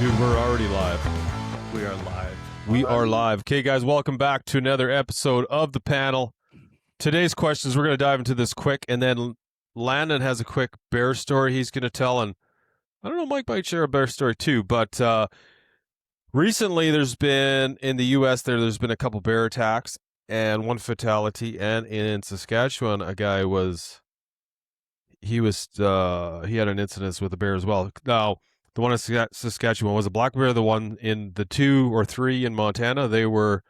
Dude, we're already live. We are live. We are live. Okay, guys, welcome back to another episode of The Panel. Today's questions, we're going to dive into this quick, and then Landen has a quick bear story he's going to tell, and I don't know, Mike might share a bear story too, but recently there's been, in the U.S., there's been a couple bear attacks, and one fatality, and in Saskatchewan, a guy he had an incident with a bear as well. Now, the one in Saskatchewan was a black bear. The one in the 2 or 3 in Montana, they were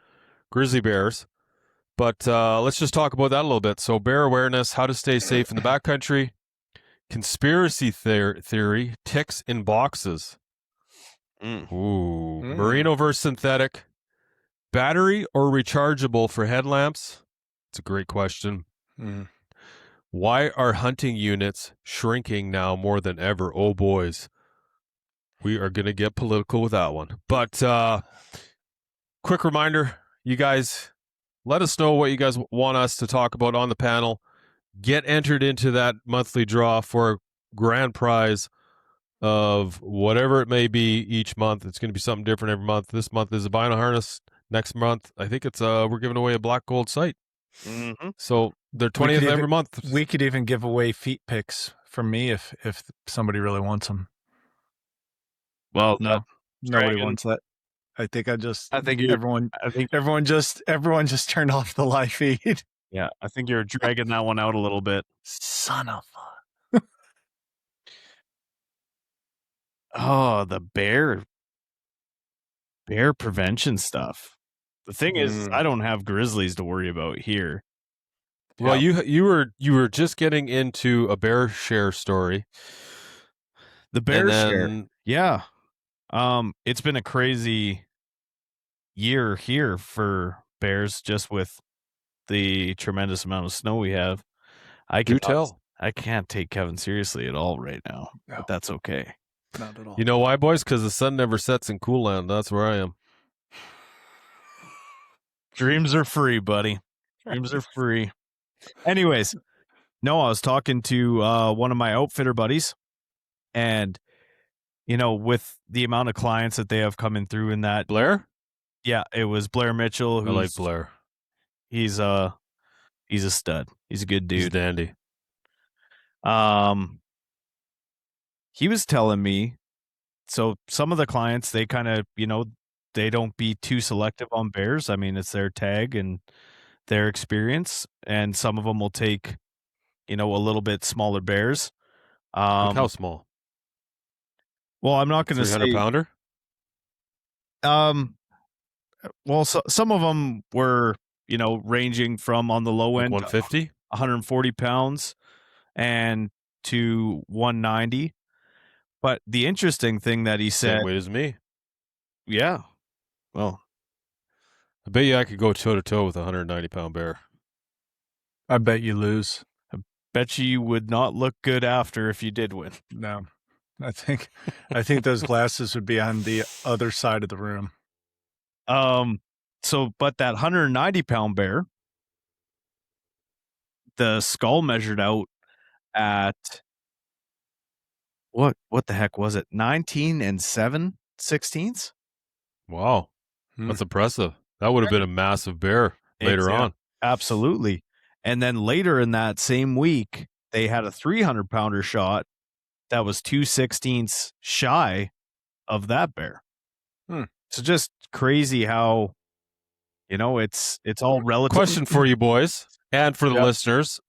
grizzly bears. But let's just talk about that a little bit. So bear awareness, how to stay safe in the backcountry, conspiracy theory, ticks in boxes. Merino vs. Synthetic, battery or rechargeable for headlamps? It's a great question. Why are hunting units shrinking now more than ever? Oh, boys. We are going to get political with that one. But quick reminder, you guys, let us know what you guys want us to talk about on the panel. Get entered into that monthly draw for a grand prize of whatever it may be each month. It's going to be something different every month. This month is a vinyl harness. Next month, I think it's we're giving away a black gold sight. So they're 20th every month. We could even give away feet pics from me if somebody really wants them. Well, No, nobody wants that. I think everyone just turned off the live feed. Yeah, I think you're dragging that one out a little bit. Son of Oh, the bear prevention stuff. The thing is, I don't have grizzlies to worry about here. Well, you were just getting into a bear share story. The bear share. Yeah. It's been a crazy year here for bears, just with the tremendous amount of snow we have. I can't take Kevin seriously at all right now, but that's okay. Not at all. You know why, boys? Because the sun never sets in Cool Land. That's where I am. Dreams are free, buddy. Dreams are free. Anyways, no, I was talking to one of my outfitter buddies, and with the amount of clients that they have coming through in that Blair? Yeah, it was Blair Mitchell. I like Blair. He's a stud. He's a good dude. He's dandy. He was telling me, so some of the clients, they kind of, they don't be too selective on bears. I mean, it's their tag and their experience, and some of them will take, a little bit smaller bears. Like how small? Well, I'm not going to say 300 pounder. Well, some of them were, ranging from on the low end, 150, 140 pounds, and to 190. But the interesting thing that he said, same weight as me. Yeah. Well, I bet you I could go toe to toe with a 190-pound bear. I bet you lose. I bet you would not look good after if you did win. No, I think those glasses would be on the other side of the room. But that 190-pound bear, the skull measured out at what the heck was it? 19 7/16. Wow. That's impressive. That would have been a massive bear later on. Absolutely. And then later in that same week, they had a 300-pounder shot that was 2/16 shy of that bear. So just crazy how, it's all relative. Question for you boys and for the listeners.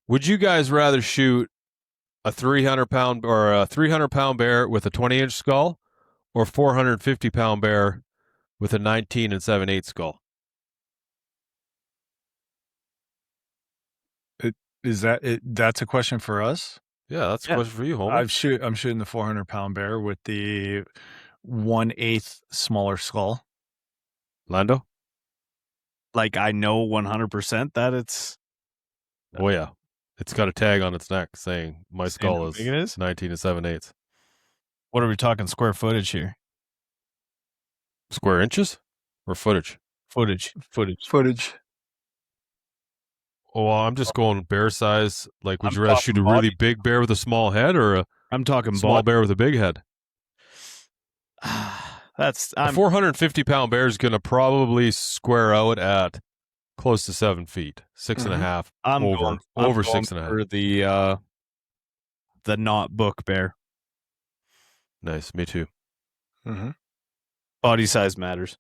Would you guys rather shoot a 300-pound or a 300-pound bear with a 20-inch skull, or 450-pound bear with a 19 7/8 skull? Is that it? That's a question for us. Yeah, that's a question for you, homie. I'm shooting the 400-pound bear with the 1/8 smaller skull. Lando? Like, I know 100% that it's. Oh yeah, it's got a tag on its neck saying my skull is 19 7/8. What are we talking square footage here? Square inches or footage? Footage. Oh, well, I'm just going bear size. Like, would you rather shoot a really big bear with a small head, or a I'm talking small bear with a big head? A 450-pound bear is going to probably square out at close to 7 feet, 6.5. Over 6.5 for the not book bear. Nice, me too. Mm-hmm. Body size matters.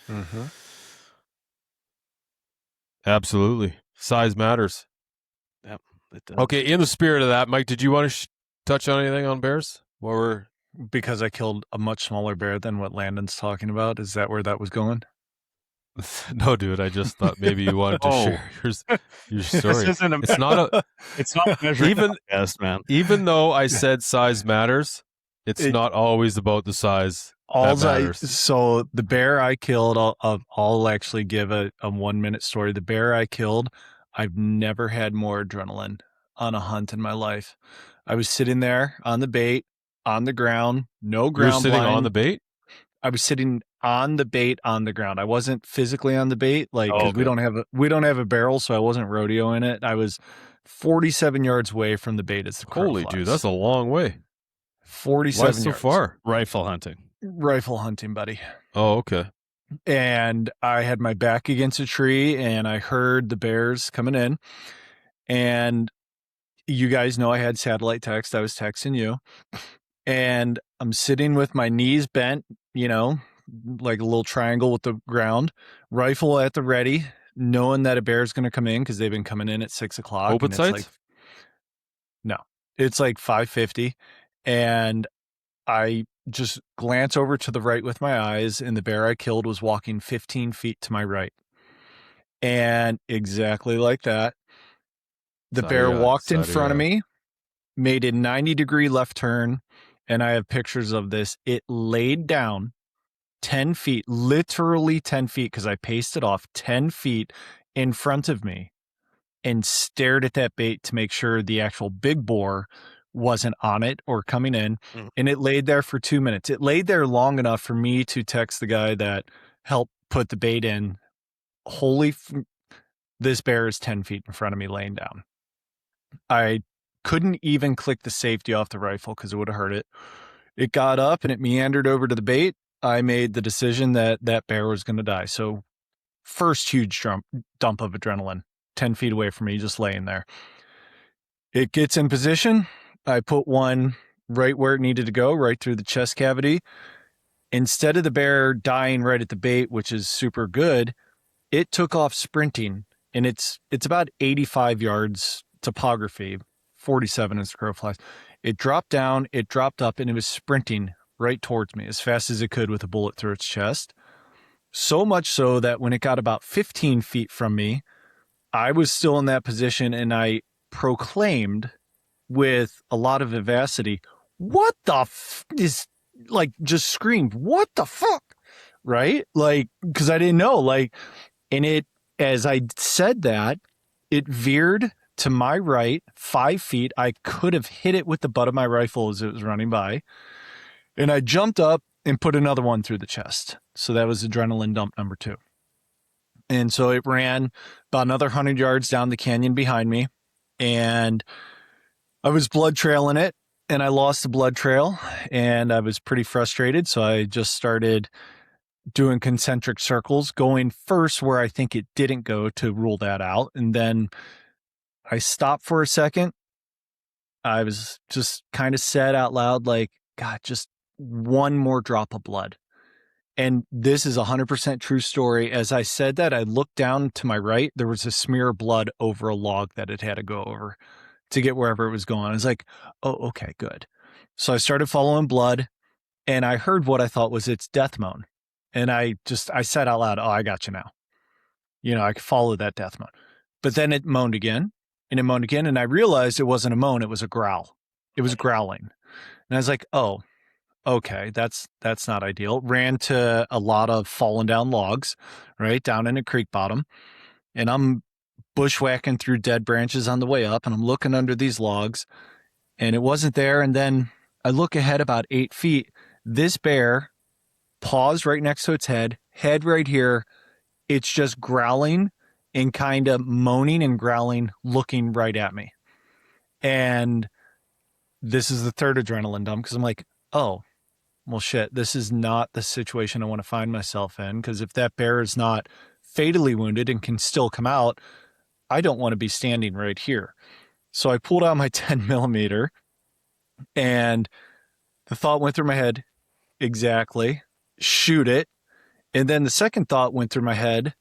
Mm-hmm. Absolutely, size matters. Yep, it does. Okay, in the spirit of that, Mike, did you want to touch on anything on bears? Because I killed a much smaller bear than what Landen's talking about. Is that where that was going? No, dude. I just thought maybe you wanted to share your story. It's not measuring. Yes, man. Even though I said size matters, it's not always about the size. So the bear I killed, I'll actually give a 1 minute story. The bear I killed, I've never had more adrenaline on a hunt in my life. I was sitting there on the bait, on the ground, no ground. You were sitting blind. on the bait? I was sitting on the bait on the ground. I wasn't physically on the bait, because we don't have a barrel, so I wasn't rodeoing it. I was 47 yards away from the bait as the crow Holy flies. dude, that's a long way. 47 yards. So far? Rifle hunting, buddy. Oh, okay. And I had my back against a tree, and I heard the bears coming in. And you guys know I had satellite text. I was texting you. And I'm sitting with my knees bent, like a little triangle with the ground, rifle at the ready, knowing that a bear is going to come in because they've been coming in at 6 o'clock. Open sights? No, it's like 5:50. And I just glance over to the right with my eyes, and the bear I killed was walking 15 feet to my right. And exactly like that, the bear walked in front of me, made a 90-degree left turn, and I have pictures of this. It laid down 10 feet, literally 10 feet, because I paced it off 10 feet in front of me and stared at that bait to make sure the actual big boar wasn't on it or coming in. And it laid there for 2 minutes. It laid there long enough for me to text the guy that helped put the bait in. This bear is 10 feet in front of me laying down. I couldn't even click the safety off the rifle because it would have hurt it. It got up and it meandered over to the bait. I made the decision that bear was going to die. So first huge dump of adrenaline, 10 feet away from me, just laying there. It gets in position. I put one right where it needed to go, right through the chest cavity. Instead of the bear dying right at the bait, which is super good, it took off sprinting, and it's about 85 yards topography, 47 as the crow flies. It dropped down, it dropped up, and it was sprinting right towards me as fast as it could with a bullet through its chest. So much so that when it got about 15 feet from me, I was still in that position, and I proclaimed with a lot of vivacity, what the just screamed, what the fuck? Right? Because I didn't know, and it, as I said that, it veered to my right 5 feet. I could have hit it with the butt of my rifle as it was running by. And I jumped up and put another one through the chest. So that was adrenaline dump number 2. And so it ran about another 100 yards down the canyon behind me. And I was blood trailing it, and I lost the blood trail, and I was pretty frustrated. So I just started doing concentric circles, going first where I think it didn't go to rule that out. And then I stopped for a second. I was just kind of said out loud, God, just one more drop of blood. And this is 100% true story. As I said that, I looked down to my right. There was a smear of blood over a log that it had to go over to get wherever it was going. I was like, oh, okay, good. So I started following blood, and I heard what I thought was its death moan. And I said out loud, oh, I got you now. I could follow that death moan. But then it moaned again, and it moaned again, and I realized it wasn't a moan, it was a growl. It was growling. And I was like, oh, okay, that's not ideal. Ran to a lot of fallen down logs, right, down in a creek bottom. And I'm bushwhacking through dead branches on the way up, and I'm looking under these logs, and it wasn't there. And then I look ahead about 8 feet. This bear paws right next to its head right here. It's just growling and kind of moaning and growling, looking right at me. And this is the third adrenaline dump, because I'm like, oh, well, shit, this is not the situation I want to find myself in, because if that bear is not fatally wounded and can still come out, I don't want to be standing right here. So I pulled out my 10 millimeter, and the thought went through my head, exactly, shoot it. And then the second thought went through my head,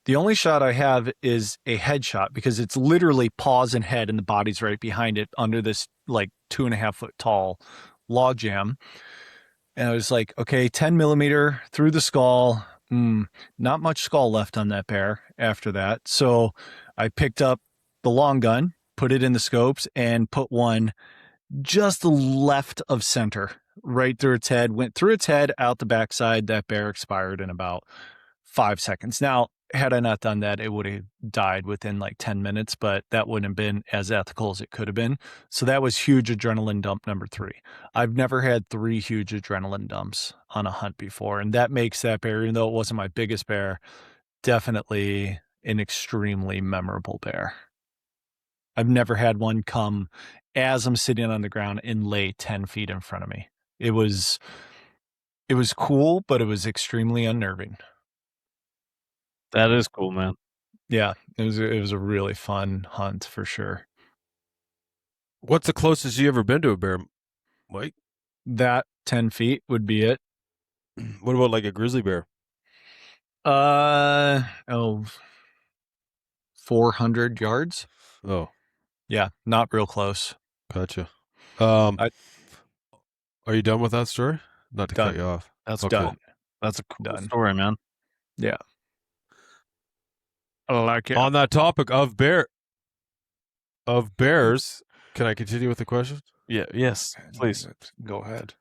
the only shot I have is a headshot, because it's literally paws and head and the body's right behind it under this like 2.5 foot tall log jam. And I was like, okay, 10 millimeter through the skull. Not much skull left on that bear after that. So I picked up the long gun, put it in the scopes, and put one just left of center, right through its head, went through its head, out the backside. That bear expired in about 5 seconds. Now, had I not done that, it would have died within like 10 minutes, but that wouldn't have been as ethical as it could have been. So that was huge adrenaline dump number 3. I've never had 3 huge adrenaline dumps on a hunt before. And that makes that bear, even though it wasn't my biggest bear, definitely an extremely memorable bear. I've never had one come as I'm sitting on the ground and lay 10 feet in front of me. It was cool, but it was extremely unnerving. That is cool, man. Yeah, it was a really fun hunt for sure. What's the closest you ever been to a bear, Mike? That 10 feet would be it. What about like a grizzly bear? 400 yards. Oh, Yeah, not real close. gotcha. Are you done with that story? Not to Done. cut you off. That's Okay. cool. That's a cool Done. story, man. Yeah. I like it. On that topic of bears, can I continue with the question? Yeah. Yes. Please. Go ahead.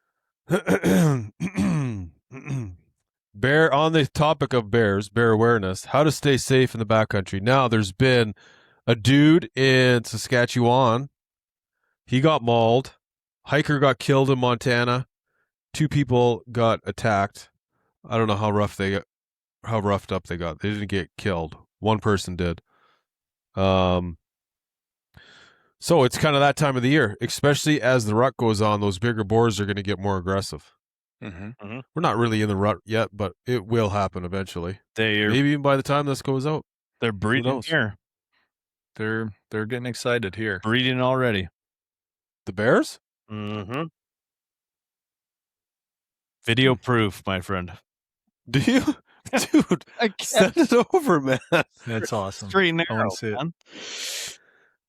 Bear, on the topic of bears, bear awareness, how to stay safe in the backcountry. Now, there's been a dude in Saskatchewan. He got mauled. Hiker got killed in Montana. 2 people got attacked. I don't know how roughed up they got. They didn't get killed. 1 person did. So it's kind of that time of the year, especially as the rut goes on. Those bigger boars are going to get more aggressive. Mm-hmm. We're not really in the rut yet, but it will happen eventually. Maybe even by the time this goes out. They're breeding knows? here. They're getting excited here. Breeding already. The bears? Mm-hmm. Video proof, my friend. Do you? Dude, send it over, man. That's awesome. Straight and I narrow, want to see it. man.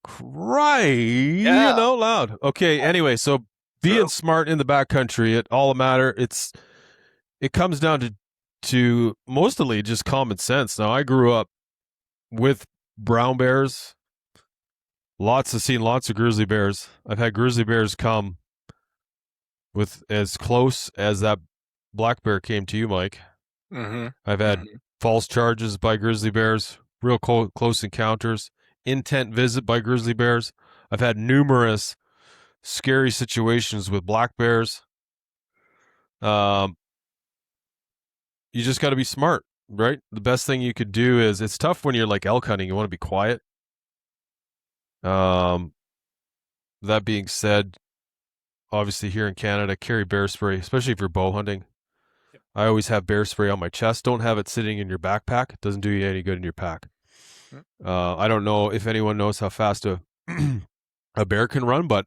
Crying Yeah. out loud. Okay, anyway, so being smart in the backcountry, it all matter. It comes down to mostly just common sense. Now, I grew up with brown bears. Seen lots of grizzly bears. I've had grizzly bears come with as close as that black bear came to you, Mike. Mm-hmm. I've had false charges by grizzly bears, real close encounters, intent visit by grizzly bears. I've had numerous scary situations with black bears. You just got to be smart, right? The best thing you could do is, it's tough when you're like elk hunting. You want to be quiet. That being said, obviously here in Canada, carry bear spray, especially if you're bow hunting. I always have bear spray on my chest. Don't have it sitting in your backpack. It doesn't do you any good in your pack. I don't know if anyone knows how fast a bear can run, but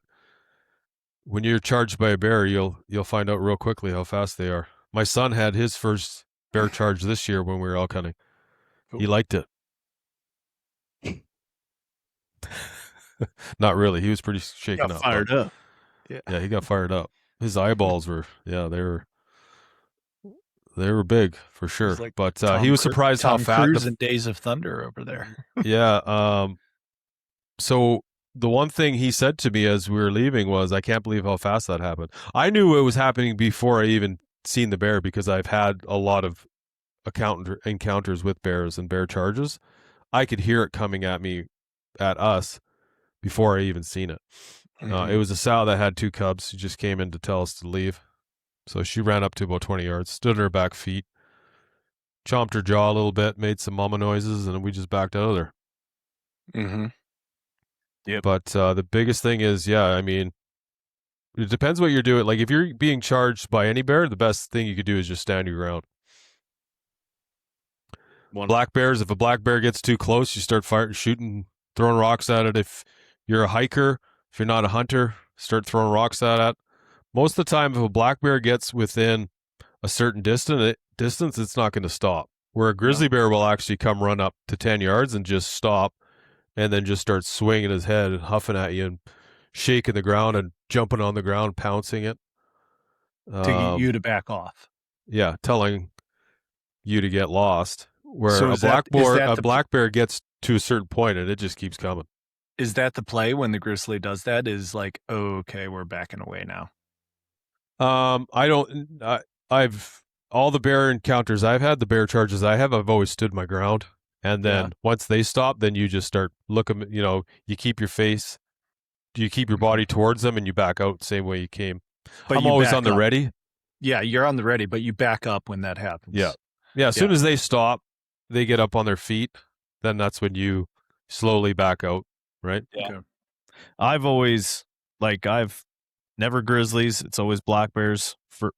when you're charged by a bear, you'll find out real quickly how fast they are. My son had his first bear charge this year when we were elk hunting. He liked it. Not really. He was pretty shaken Got up. fired up. Yeah, he got fired up. His eyeballs were, they were big for sure. Like but he was surprised how fast. Cruise and Days of Thunder over there. Yeah. So the one thing he said to me as we were leaving was, I can't believe how fast that happened. I knew it was happening before I even seen the bear, because I've had a lot of encounters with bears and bear charges. I could hear it coming at us before I even seen it. It was a sow that had 2 cubs. She just came in to tell us to leave. So she ran up to about 20 yards, stood on her back feet, chomped her jaw a little bit, made some mama noises, and we just backed out of there. Mm-hmm. Yep. But the biggest thing is, I mean, It depends what you're doing. Like if you're being charged by any bear, the best thing you could do is just stand your ground. Black bears, if a black bear gets too close, you start shooting, throwing rocks at it. If you're a hiker, if you're not a hunter, start throwing rocks at it. Most of the time, if a black bear gets within a certain distance, it's not going to stop. Where a grizzly bear will actually come run up to 10 yards and just stop, and then just start swinging his head and huffing at you and shaking the ground and jumping on the ground, pouncing it. To get you to back off. Yeah, telling you to get lost. Where So a black bear gets to a certain point and it just keeps coming. Is that the play when the grizzly does that? Is like, oh, okay, we're backing away now. I've all the bear encounters I've had, the bear charges I've always stood my ground. And then once they stop, then you just start looking, you keep your face, you keep your body towards them and you back out the same way you came. But I'm always on the ready. Yeah, you're on the ready, but you back up when that happens. Yeah. Yeah, as soon as they stop, they get up on their feet, then that's when you slowly back out, right? Yeah. Okay. I've never grizzlies. It's always black bears for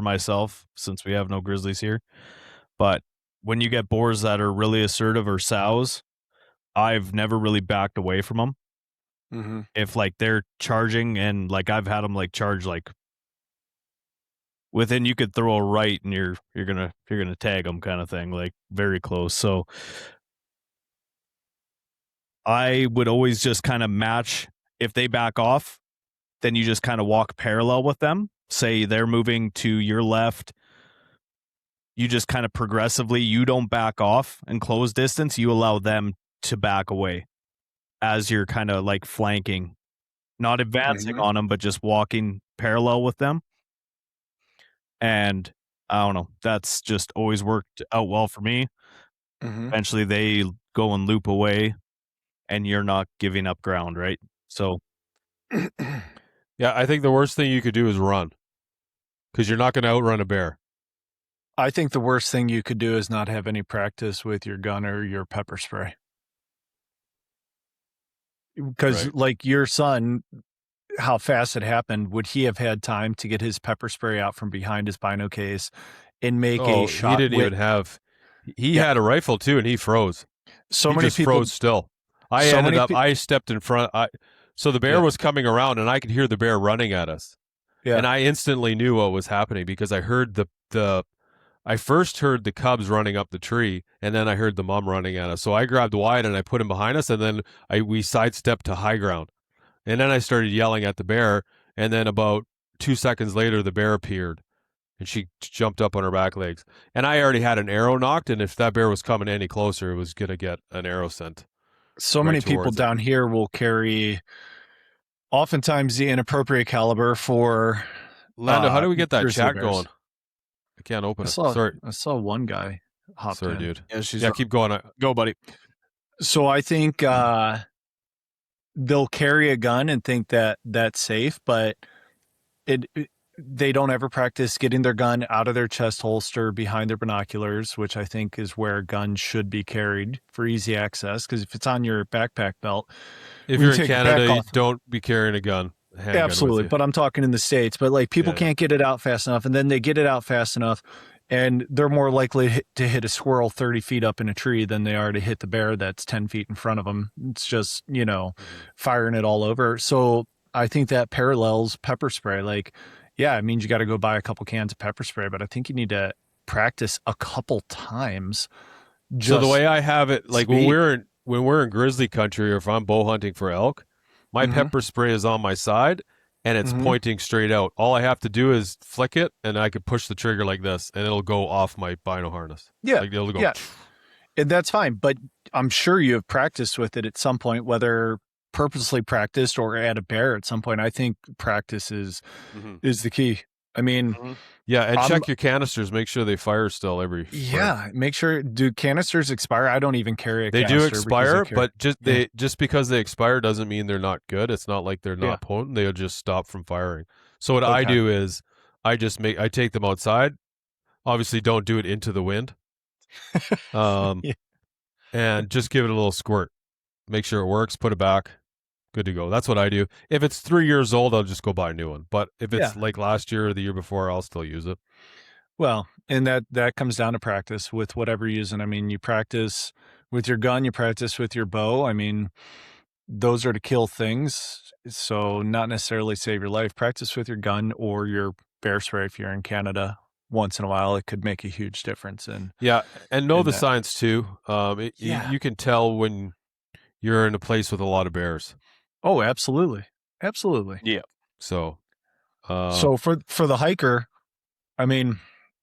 myself, since we have no grizzlies here. But when you get boars that are really assertive or sows, I've never really backed away from them. Mm-hmm. If they're charging and I've had them charge within, you could throw a right and you're gonna tag them kind of thing, very close. So I would always just kind of match. If they back off, then you just kind of walk parallel with them. Say they're moving to your left, you just kind of progressively, you don't back off and close distance, you allow them to back away as you're kind of flanking, not advancing on them, but just walking parallel with them. And I don't know, that's just always worked out well for me. Mm-hmm. Eventually they go and loop away and you're not giving up ground, right? So yeah, I think the worst thing you could do is run, because you're not going to outrun a bear. I think the worst thing you could do is not have any practice with your gun or your pepper spray. Because your son, how fast it happened, would he have had time to get his pepper spray out from behind his bino case and make a shot? He didn't even have. He had a rifle too, and he froze. So many people froze still. I stepped in front. So the bear was coming around, and I could hear the bear running at us. Yeah. And I instantly knew what was happening because I heard I first heard the cubs running up the tree, and then I heard the mom running at us. So I grabbed Wyatt and I put him behind us, and then we sidestepped to high ground. And then I started yelling at the bear, and then about 2 seconds later, the bear appeared, and she jumped up on her back legs. And I already had an arrow knocked, and if that bear was coming any closer, it was going to get an arrow sent. So many people down here will carry, oftentimes, the inappropriate caliber for... Lando, how do we get that chat going? I can't open it. Sorry. I saw one guy hop in. Sorry, dude. Yeah, keep going. Go, buddy. So I think they'll carry a gun and think that that's safe, but they don't ever practice getting their gun out of their chest holster behind their binoculars, which I think is where guns should be carried for easy access. Because if it's on your backpack belt, if you're in Canada, you don't be carrying a gun. Absolutely, but I'm talking in the States. But people can't get it out fast enough, and then they get it out fast enough, and they're more likely to hit a squirrel 30 feet up in a tree than they are to hit the bear that's 10 feet in front of them. It's just, firing it all over. So I think that parallels pepper spray. It means you got to go buy a couple cans of pepper spray, but I think you need to practice a couple times. So the way I have it, when we're in grizzly country, or if I'm bow hunting for elk, my pepper spray is on my side and it's pointing straight out. All I have to do is flick it, and I can push the trigger like this, and it'll go off my bino harness. Yeah, it'll go. And that's fine. But I'm sure you have practiced with it at some point, whether purposely practiced or at a bear at some point. I think practice is the key. I mean, and check your canisters. Make sure they fire still every. Make sure. Do canisters expire? I don't even carry a canister. They do expire, but just because they expire doesn't mean they're not good. It's not like they're not potent. They'll just stop from firing. So what I do is I take them outside. Obviously, don't do it into the wind. And just give it a little squirt. Make sure it works. Put it back. good to go. That's what I do. If it's 3 years old, I'll just go buy a new one. But if it's like last year or the year before, I'll still use it. Well, and that comes down to practice with whatever you're using. I mean, you practice with your gun, you practice with your bow. I mean, those are to kill things. So not necessarily save your life. Practice with your gun or your bear spray if you're in Canada. Once in a while, it could make a huge difference. And know the signs too. You can tell when you're in a place with a lot of bears. Oh, absolutely. Absolutely. Yeah. So for the hiker, I mean,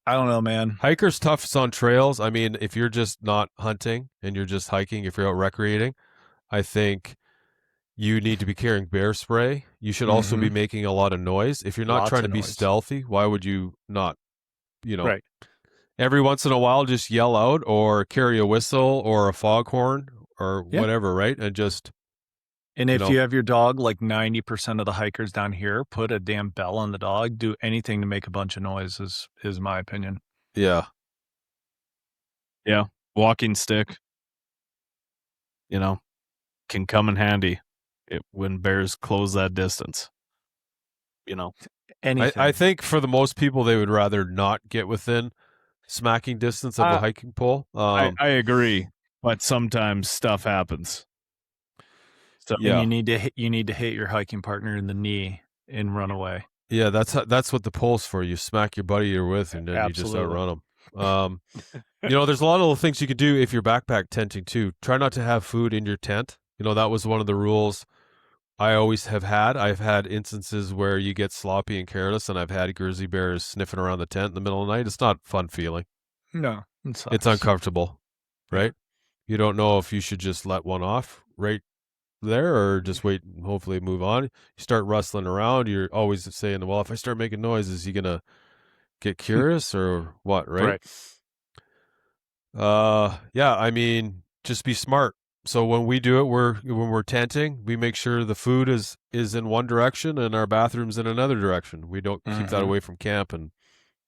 I don't know, man. Hiker's tough on trails. I mean, if you're just not hunting and you're just hiking, if you're out recreating, I think you need to be carrying bear spray. You should also be making a lot of noise. If you're not trying to be stealthy, why would you not, right. Every once in a while, just yell out or carry a whistle or a foghorn or whatever, right? And just. And if you have your dog, like 90% of the hikers down here, put a damn bell on the dog, do anything to make a bunch of noise is my opinion. Yeah. Yeah. Walking stick, can come in handy when bears close that distance. Anything. I think for the most people, they would rather not get within smacking distance of a hiking pole. I agree, but sometimes stuff happens. So and you need to hit your hiking partner in the knee and run away. Yeah, that's what the pole's for. You smack your buddy you're with, and then you just outrun them. There's a lot of little things you could do if you're backpack tenting too. Try not to have food in your tent. That was one of the rules I always have had. I've had instances where you get sloppy and careless, and I've had grizzly bears sniffing around the tent in the middle of the night. It's not a fun feeling. No, it's uncomfortable, right? You don't know if you should just let one off right there or just wait and hopefully move on. You start rustling around. You're always saying, well, if I start making noise, is he going to get curious or what, right? I mean, just be smart. So when we do it, when we're tenting, we make sure the food is in one direction and our bathroom's in another direction. We don't keep that away from camp, and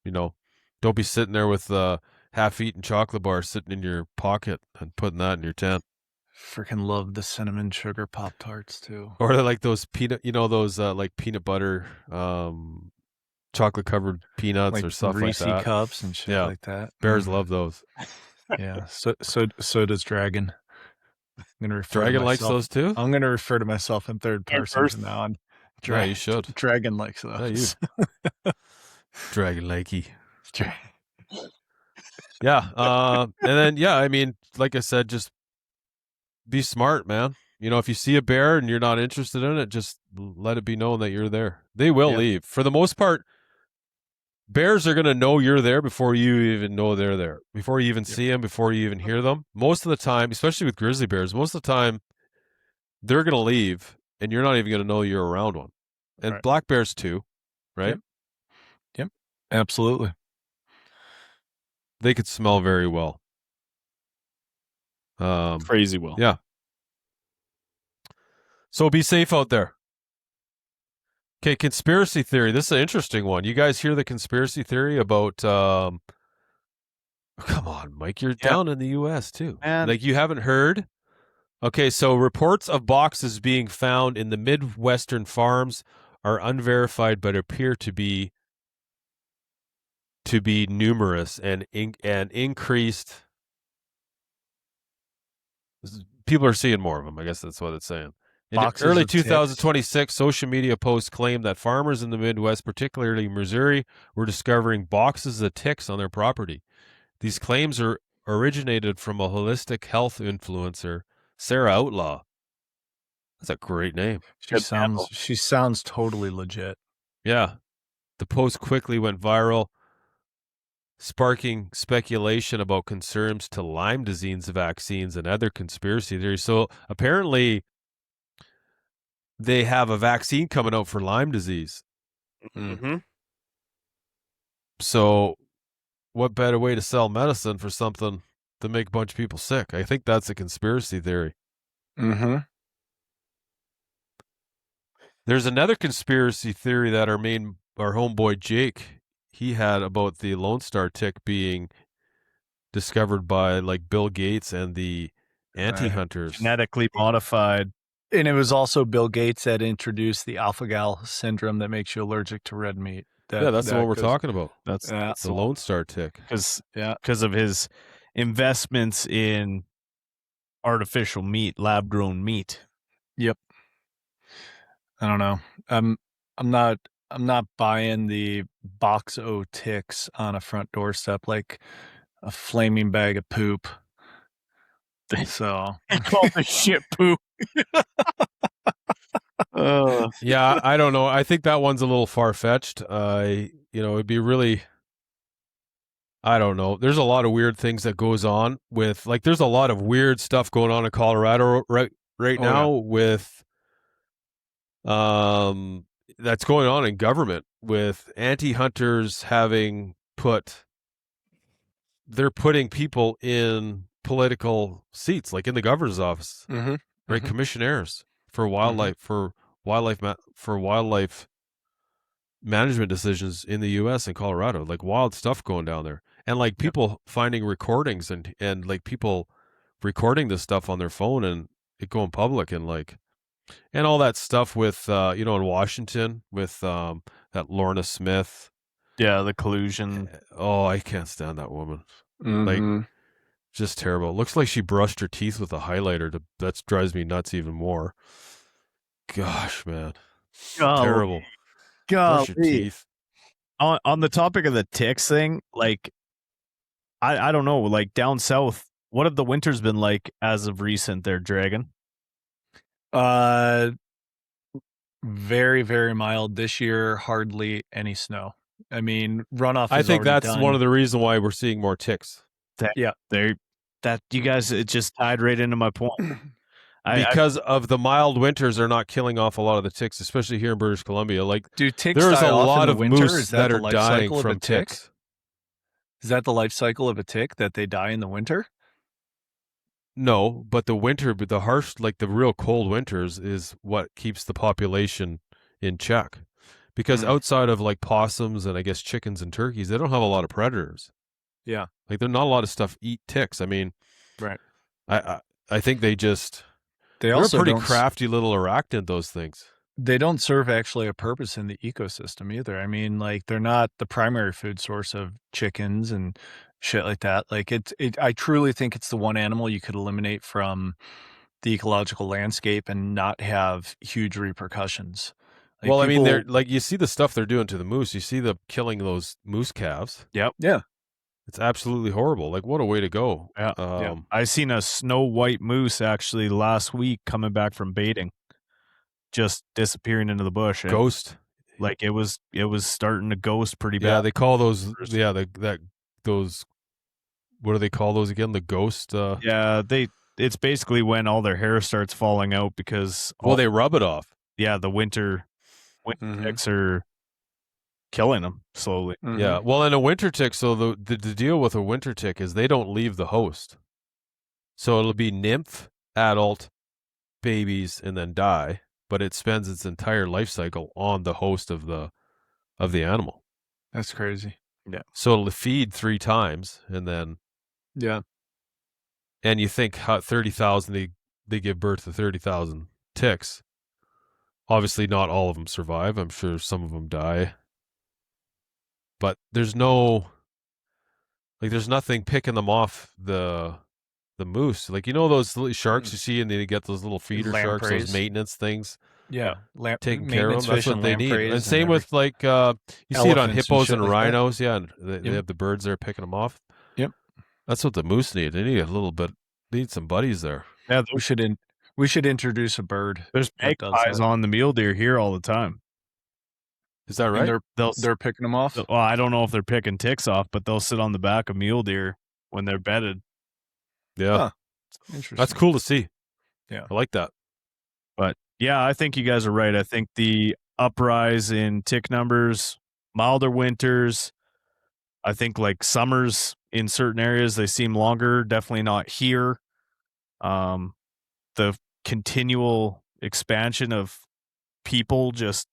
don't be sitting there with half-eaten chocolate bar sitting in your pocket and putting that in your tent. Freaking love the cinnamon sugar Pop-Tarts too. Or like those peanut, those like peanut butter, chocolate covered peanuts like or stuff Reese like that. Cups and shit like that. Bears love those. Yeah. So does Dragon. I'm gonna refer Dragon to likes those too. I'm gonna refer to myself in third person from now on. Yeah, you should. Dragon likes those. Yeah, Dragon likey. Yeah. And then I mean, like I said, just be smart, man. If you see a bear and you're not interested in it, just let it be known that you're there. They will leave. For the most part, bears are going to know you're there before you even know they're there, before you even see them, before you even hear them. Most of the time, especially with grizzly bears, most of the time, they're going to leave and you're not even going to know you're around one. And black bears too, right? Yep. Absolutely. They could smell very well. Crazy well. Yeah. So be safe out there. Okay, conspiracy theory. This is an interesting one. You guys hear the conspiracy theory about come on, Mike, you're down in the US too. Man. Like you haven't heard? Okay, so reports of boxes being found in the Midwestern farms are unverified but appear to be numerous and increased. People are seeing more of them. I guess that's what it's saying. In early 2026, social media posts claimed that farmers in the Midwest, particularly Missouri, were discovering boxes of ticks on their property. These claims originated from a holistic health influencer, Sarah Outlaw. That's a great name. She sounds totally legit. Yeah. The post quickly went viral, sparking speculation about concerns to Lyme disease vaccines and other conspiracy theories. So apparently they have a vaccine coming out for Lyme disease. Mm-hmm. So what better way to sell medicine for something to make a bunch of people sick? I think that's a conspiracy theory. Mm-hmm. There's another conspiracy theory that our homeboy Jake, he had about the Lone Star tick being discovered by like Bill Gates and the anti-hunters. Genetically modified And it was also Bill Gates that introduced the alpha-gal syndrome that makes you allergic to red meat. That's the one we're talking about. That's the Lone Star tick. Because of his investments in artificial meat, lab-grown meat. Yep. I don't know. I'm not buying the box o ticks on a front doorstep like a flaming bag of poop. So they call the shit poop. Yeah, I don't know. I think that one's a little far-fetched. It'd be really, I don't know. There's a lot of weird things that goes on with, like, there's a lot of weird stuff going on in Colorado right now with, that's going on in government with anti-hunters they're putting people in political seats, like in the governor's office, right? Commissionaires for wildlife, for wildlife management decisions in the U.S. and Colorado, like wild stuff going down there, and like people finding recordings and like people recording this stuff on their phone and it going public and like, and all that stuff with, in Washington with that Lorna Smith. Yeah, the collusion. Oh, I can't stand that woman. Like, just terrible. Looks like she brushed her teeth with a highlighter. That drives me nuts even more. Gosh, man. Terrible. Brush your teeth. On the topic of the ticks thing, like, I don't know, like down south, what have the winters been like as of recent there, Dragon? Very, very mild this year. Hardly any snow. I mean, runoff. I think that's one of the reasons why we're seeing more ticks. You guys, it just tied right into my point. Because of the mild winters are not killing off a lot of the ticks, especially here in British Columbia. Like, do ticks there's die a off lot in of the winter? moose that are dying from ticks. Is that the life cycle of a tick, that they die in the winter? No, but the harsh, like the real cold winters is what keeps the population in check. Because outside of like possums and I guess chickens and turkeys, they don't have a lot of predators. Yeah. Like, there's not a lot of stuff eat ticks. I mean, right. I think they're also a pretty crafty little arachnid, those things. They don't serve actually a purpose in the ecosystem either. I mean, like, they're not the primary food source of chickens and shit like that. Like, I truly think it's the one animal you could eliminate from the ecological landscape and not have huge repercussions. Like, well, I mean, they're like, you see the stuff they're doing to the moose. You see them killing those moose calves. Yep. Yeah. It's absolutely horrible. Like, what a way to go. Yeah. I seen a snow white moose actually last week coming back from baiting, just disappearing into the bush. Ghost. Like, it was starting to ghost pretty bad. Yeah, they call those. Yeah, those. What do they call those again? The ghost. Yeah, it's basically when all their hair starts falling out because they rub it off. Yeah, the winter ticks are killing them slowly. Yeah, well, in a winter tick, so the deal with a winter tick is they don't leave the host. So it'll be nymph, adult, babies, and then die, but it spends its entire life cycle on the host of the animal. That's crazy. Yeah. So it'll feed 3 times and then and you think how 30,000 they give birth to 30,000 ticks. Obviously not all of them survive. I'm sure some of them die. But there's nothing picking them off the moose. Like, those little sharks you see, and they get those little feeder sharks, those maintenance things. Yeah, taking care of them. That's what they need. And same with like you see it on hippos and rhinos. Yeah, and they have the birds there picking them off. Yep, that's what the moose need. They need a little bit. They need some buddies there. Yeah, we should introduce a bird. There's magpies on the mule deer here all the time. Is that right? They're picking them off? Well, I don't know if they're picking ticks off, but they'll sit on the back of mule deer when they're bedded. Yeah. Huh. Interesting. That's cool to see. Yeah. I like that. But yeah, I think you guys are right. I think the uprise in tick numbers, milder winters, I think like summers in certain areas, they seem longer. Definitely not here. The continual expansion of people just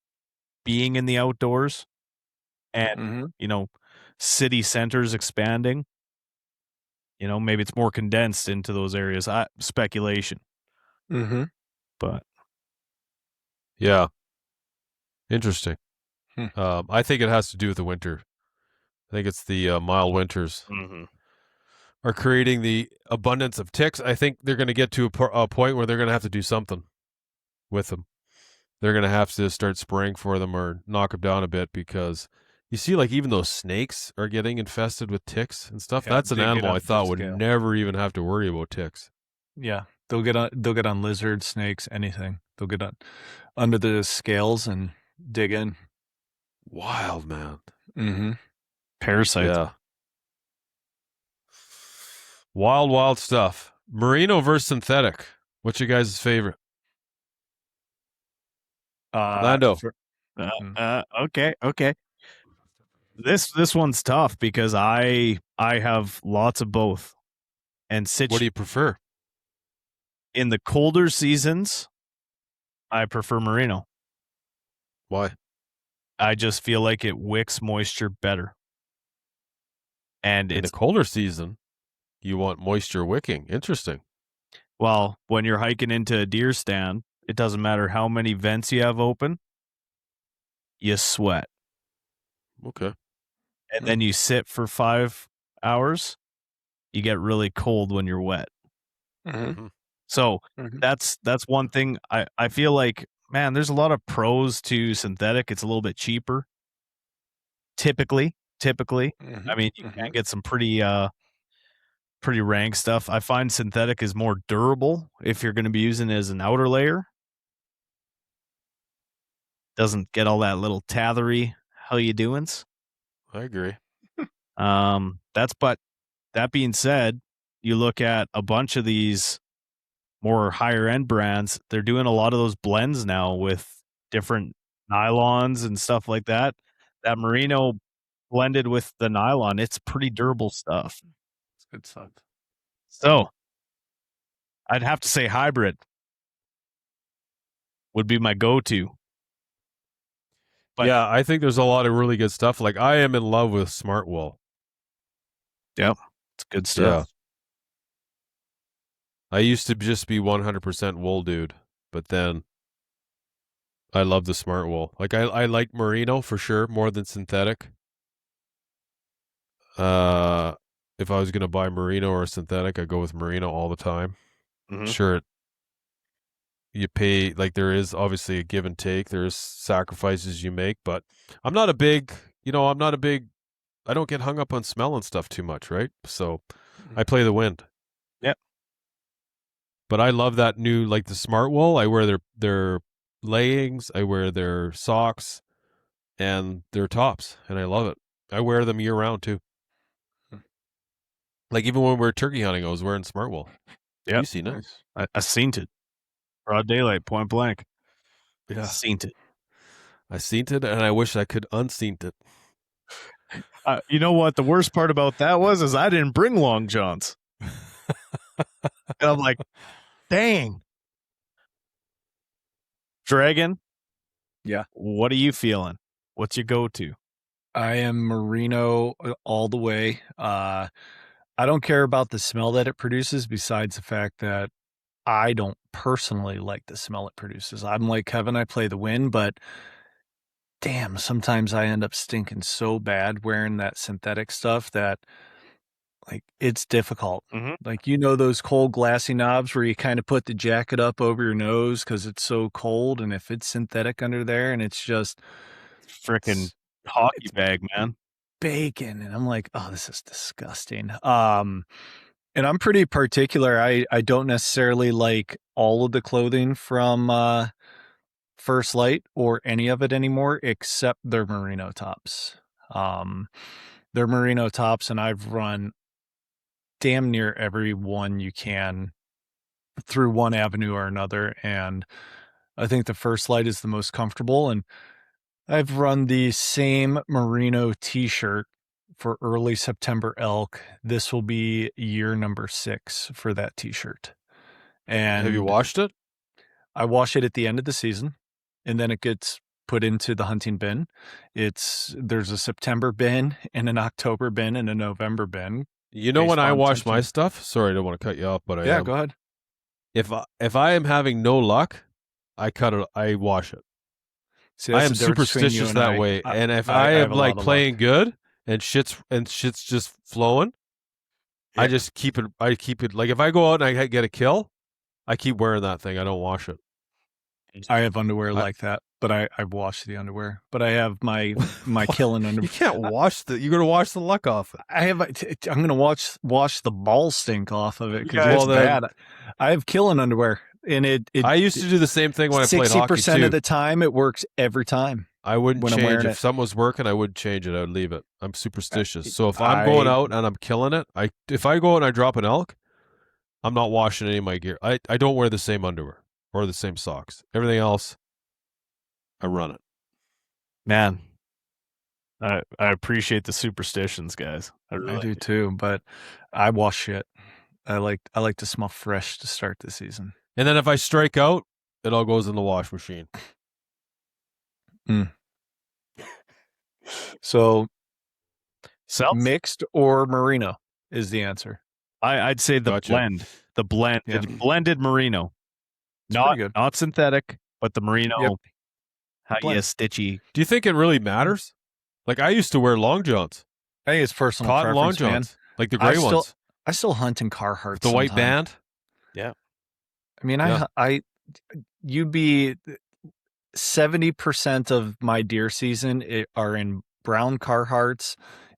being in the outdoors and, city centers expanding, maybe it's more condensed into those areas. Speculation. Mm-hmm. But Yeah. Interesting. I think it has to do with the winter. I think it's the mild winters are creating the abundance of ticks. I think they're going to get to a point where they're going to have to do something with them. They're going to have to start spraying for them or knock them down a bit, because you see, like, even those snakes are getting infested with ticks and stuff. Yeah, That's an they get animal I up thought the would scale. never even have to worry about ticks. Yeah, they'll get on lizards, snakes, anything. They'll get on under the scales and dig in. Wild, man. Mm-hmm. Parasites. Yeah. Wild stuff. Merino versus synthetic. What's your guys' favorite? Lando. Okay. This one's tough because I have lots of both. And What do you prefer? In the colder seasons, I prefer merino. Why? I just feel like it wicks moisture better. And in the colder season, you want moisture wicking. Interesting. Well, when you're hiking into a deer stand, it doesn't matter how many vents you have open, you sweat. Okay. And then you sit for 5 hours, you get really cold when you're wet. Mm-hmm. So that's one thing. I feel like, man, there's a lot of pros to synthetic. It's a little bit cheaper. Typically. I mean, you can get some pretty rank stuff. I find synthetic is more durable if you're going to be using it as an outer layer. Doesn't get all that little tathery how you doings. I agree. But that being said, you look at a bunch of these more higher end brands, they're doing a lot of those blends now with different nylons and stuff like that. That merino blended with the nylon, it's pretty durable stuff. It's good stuff. So I'd have to say hybrid would be my go-to. But yeah, I think there's a lot of really good stuff. Like, I am in love with Smart Wool. Yep. It's good stuff. Yeah. I used to just be 100% wool dude, but then I love the Smart Wool. Like, I like merino for sure more than synthetic. If I was going to buy merino or synthetic, I go with merino all the time. Sure, you pay, like, there is obviously a give and take. There's sacrifices you make, but I don't get hung up on smell and stuff too much, right? So I play the wind. Yep. But I love that new, like, the Smart Wool. I wear their leggings, I wear their socks and their tops, and I love it. I wear them year round too. Like, even when we were turkey hunting, I was wearing Smart Wool. Yeah, you seen it? I seen it. Broad daylight, point blank. Yeah, seen it. I seen it, and I wish I could unseen it. You know what? The worst part about that is I didn't bring long johns, and I'm like, dang. Dragon. Yeah. What are you feeling? What's your go-to? I am merino all the way. I don't care about the smell that it produces, besides the fact that I don't personally like the smell it produces. I'm like Kevin, I play the wind, but damn, sometimes I end up stinking so bad wearing that synthetic stuff that, like, it's difficult. Like, those cold glassy knobs where you kind of put the jacket up over your nose because it's so cold, and if it's synthetic under there and it's just freaking hockey bag, man, bacon, and I'm like, oh, this is disgusting. And I'm pretty particular. I don't necessarily like all of the clothing from First Light or any of it anymore, except their merino tops. Their merino tops, and I've run damn near every one you can through one avenue or another, and I think the First Light is the most comfortable. And I've run the same merino t-shirt for early September elk. This will be year number 6 for that t-shirt. And have you washed it? I wash it at the end of the season, and then it gets put into the hunting bin. There's a September bin and an October bin and a November bin. You know, when I wash my stuff, sorry, I don't want to cut you off, but go ahead. If I am having no luck, I wash it. See, I that's am the difference between you superstitious and that I. way. And if I have am a lot like of playing luck. good and shit's just flowing, I Yeah. just keep it. I keep it like if I go out and I get a kill, I keep wearing that thing. I don't wash it. I have underwear like that, but I wash the underwear. But I have my killing underwear. You can't wash the. You're gonna wash the luck off it. I'm gonna wash the ball stink off of it because Well, it's then- bad. I have killing underwear, and it I used to do the same thing when I played hockey 60% too. of the time it works every time. I wouldn't when I'm change wearing if it. something was working. I wouldn't change it. I would leave it. I'm superstitious. So if I'm going out and I'm killing it, if I go out and I drop an elk, I'm not washing any of my gear. I don't wear the same underwear or the same socks. Everything else, I run it. Man, I appreciate the superstitions, guys. I do too, but I wash shit. I like to smell fresh to start the season. And then if I strike out, it all goes in the wash machine. So mixed or merino is the answer. I'd say the Gotcha. blend. The blend. Yeah. Blended merino. It's pretty good. Not synthetic, but the merino. Yep. How Blend. you stitchy. Do you think it really matters? Like I used to wear long johns, I think it's personal cotton long preference, man. johns, like the gray ones, I still hunt in Carhartt. the white band. Yeah. I mean, you'd be 70% of my deer season are in brown Carhartts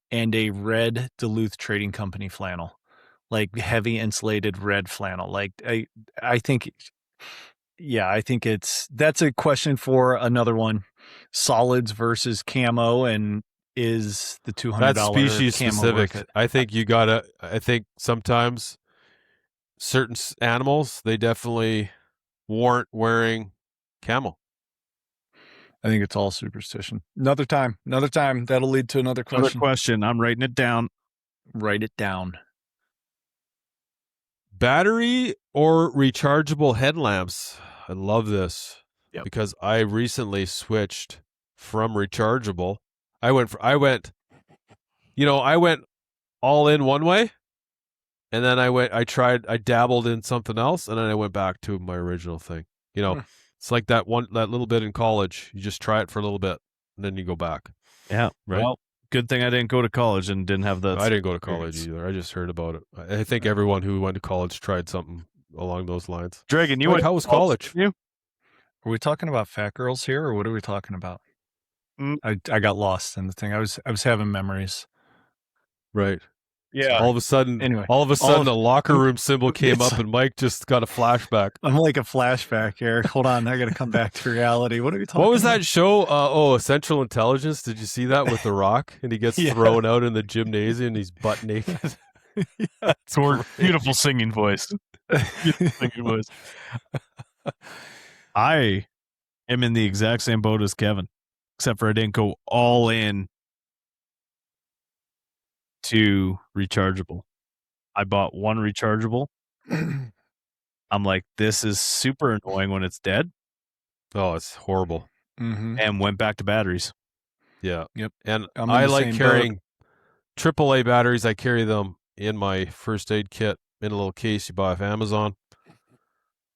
and a red Duluth Trading Company flannel, like heavy insulated red flannel. Like I think that's a question for another one. Solids versus camo, and is the $200 That's species camo specific. worth it? I think you gotta. I think sometimes certain animals they definitely warrant wearing camo. I think it's all superstition. Another time. That'll lead to another question. Another question. I'm writing it down. Write it down. Battery or rechargeable headlamps? I love this because I recently switched from rechargeable. I went all in one way, and then I dabbled in something else, and then I went back to my original thing. It's like that little bit in college. You just try it for a little bit, and then you go back. Yeah. Right. Well, good thing I didn't go to college and didn't have that. I didn't go to college either. I just heard about it. I think everyone who went to college tried something along those lines. Dragon, How was college? You? Are we talking about fat girls here, or what are we talking about? I got lost in the thing. I was having memories. Right. Yeah. All of a sudden, Anyway, the locker room symbol came up, and Mike just got a flashback. I'm like a flashback here. Hold on, I got to come back to reality. What are we talking? What was about? that show? Essential Intelligence. Did you see that with The Rock? And he gets thrown out in the gymnasium, and he's butt naked. Beautiful singing voice. Beautiful singing voice. I am in the exact same boat as Kevin, except for I didn't go all in to rechargeable. I bought one rechargeable. I'm like, this is super annoying when it's dead. Oh, it's horrible. Mm-hmm. And went back to batteries. Yeah. Yep. And I'm in I the like same carrying AAA batteries. I carry them in my first aid kit in a little case you buy off Amazon.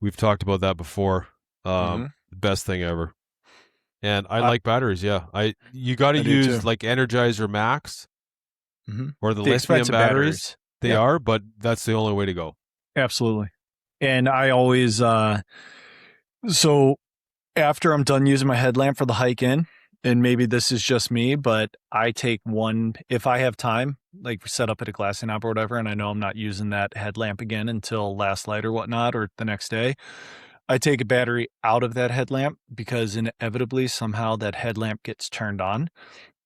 We've talked about that before. Best thing ever. And I like batteries. Yeah. You got to use like Energizer Max or the lithium expensive batteries. They are, but that's the only way to go. Absolutely. And I always, so after I'm done using my headlamp for the hike in, and maybe this is just me, but I take one, if I have time, like set up at a glassing app or whatever, and I know I'm not using that headlamp again until last light or whatnot, or the next day, I take a battery out of that headlamp because inevitably somehow that headlamp gets turned on,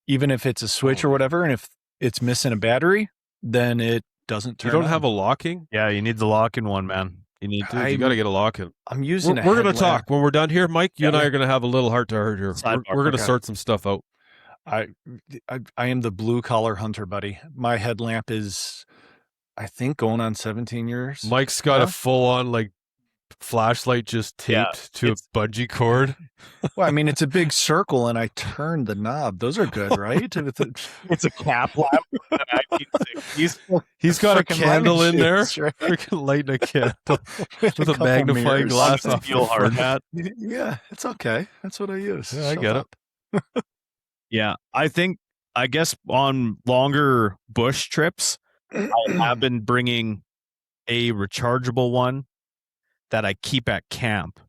even if it's a switch or whatever. And if it's missing a battery, then it doesn't turn on. You don't have a locking? Yeah, you need the locking one, man. You need to. You got to get a lock-in. I'm using We're going to talk. When we're done here, Mike, you and I are going to have a little heart-to-heart here. We're going to sort some stuff out. I am the blue-collar hunter, buddy. My headlamp is, I think, going on 17 years. Mike's got a full-on, like, flashlight just taped to a it's- bungee cord. Well, I mean, it's a big circle, and I turned the knob. Those are good, right? It's a cap lamp from the 1960s. He's got a Freaking candle running in there, shoes, right? freaking lighting a candle with a couple magnifying mirrors. glass On a off steel the hard front. hat. Yeah, it's okay. That's what I use. Yeah, I Shut get up. it. Yeah, I guess on longer bush trips, I have been bringing a rechargeable one that I keep at camp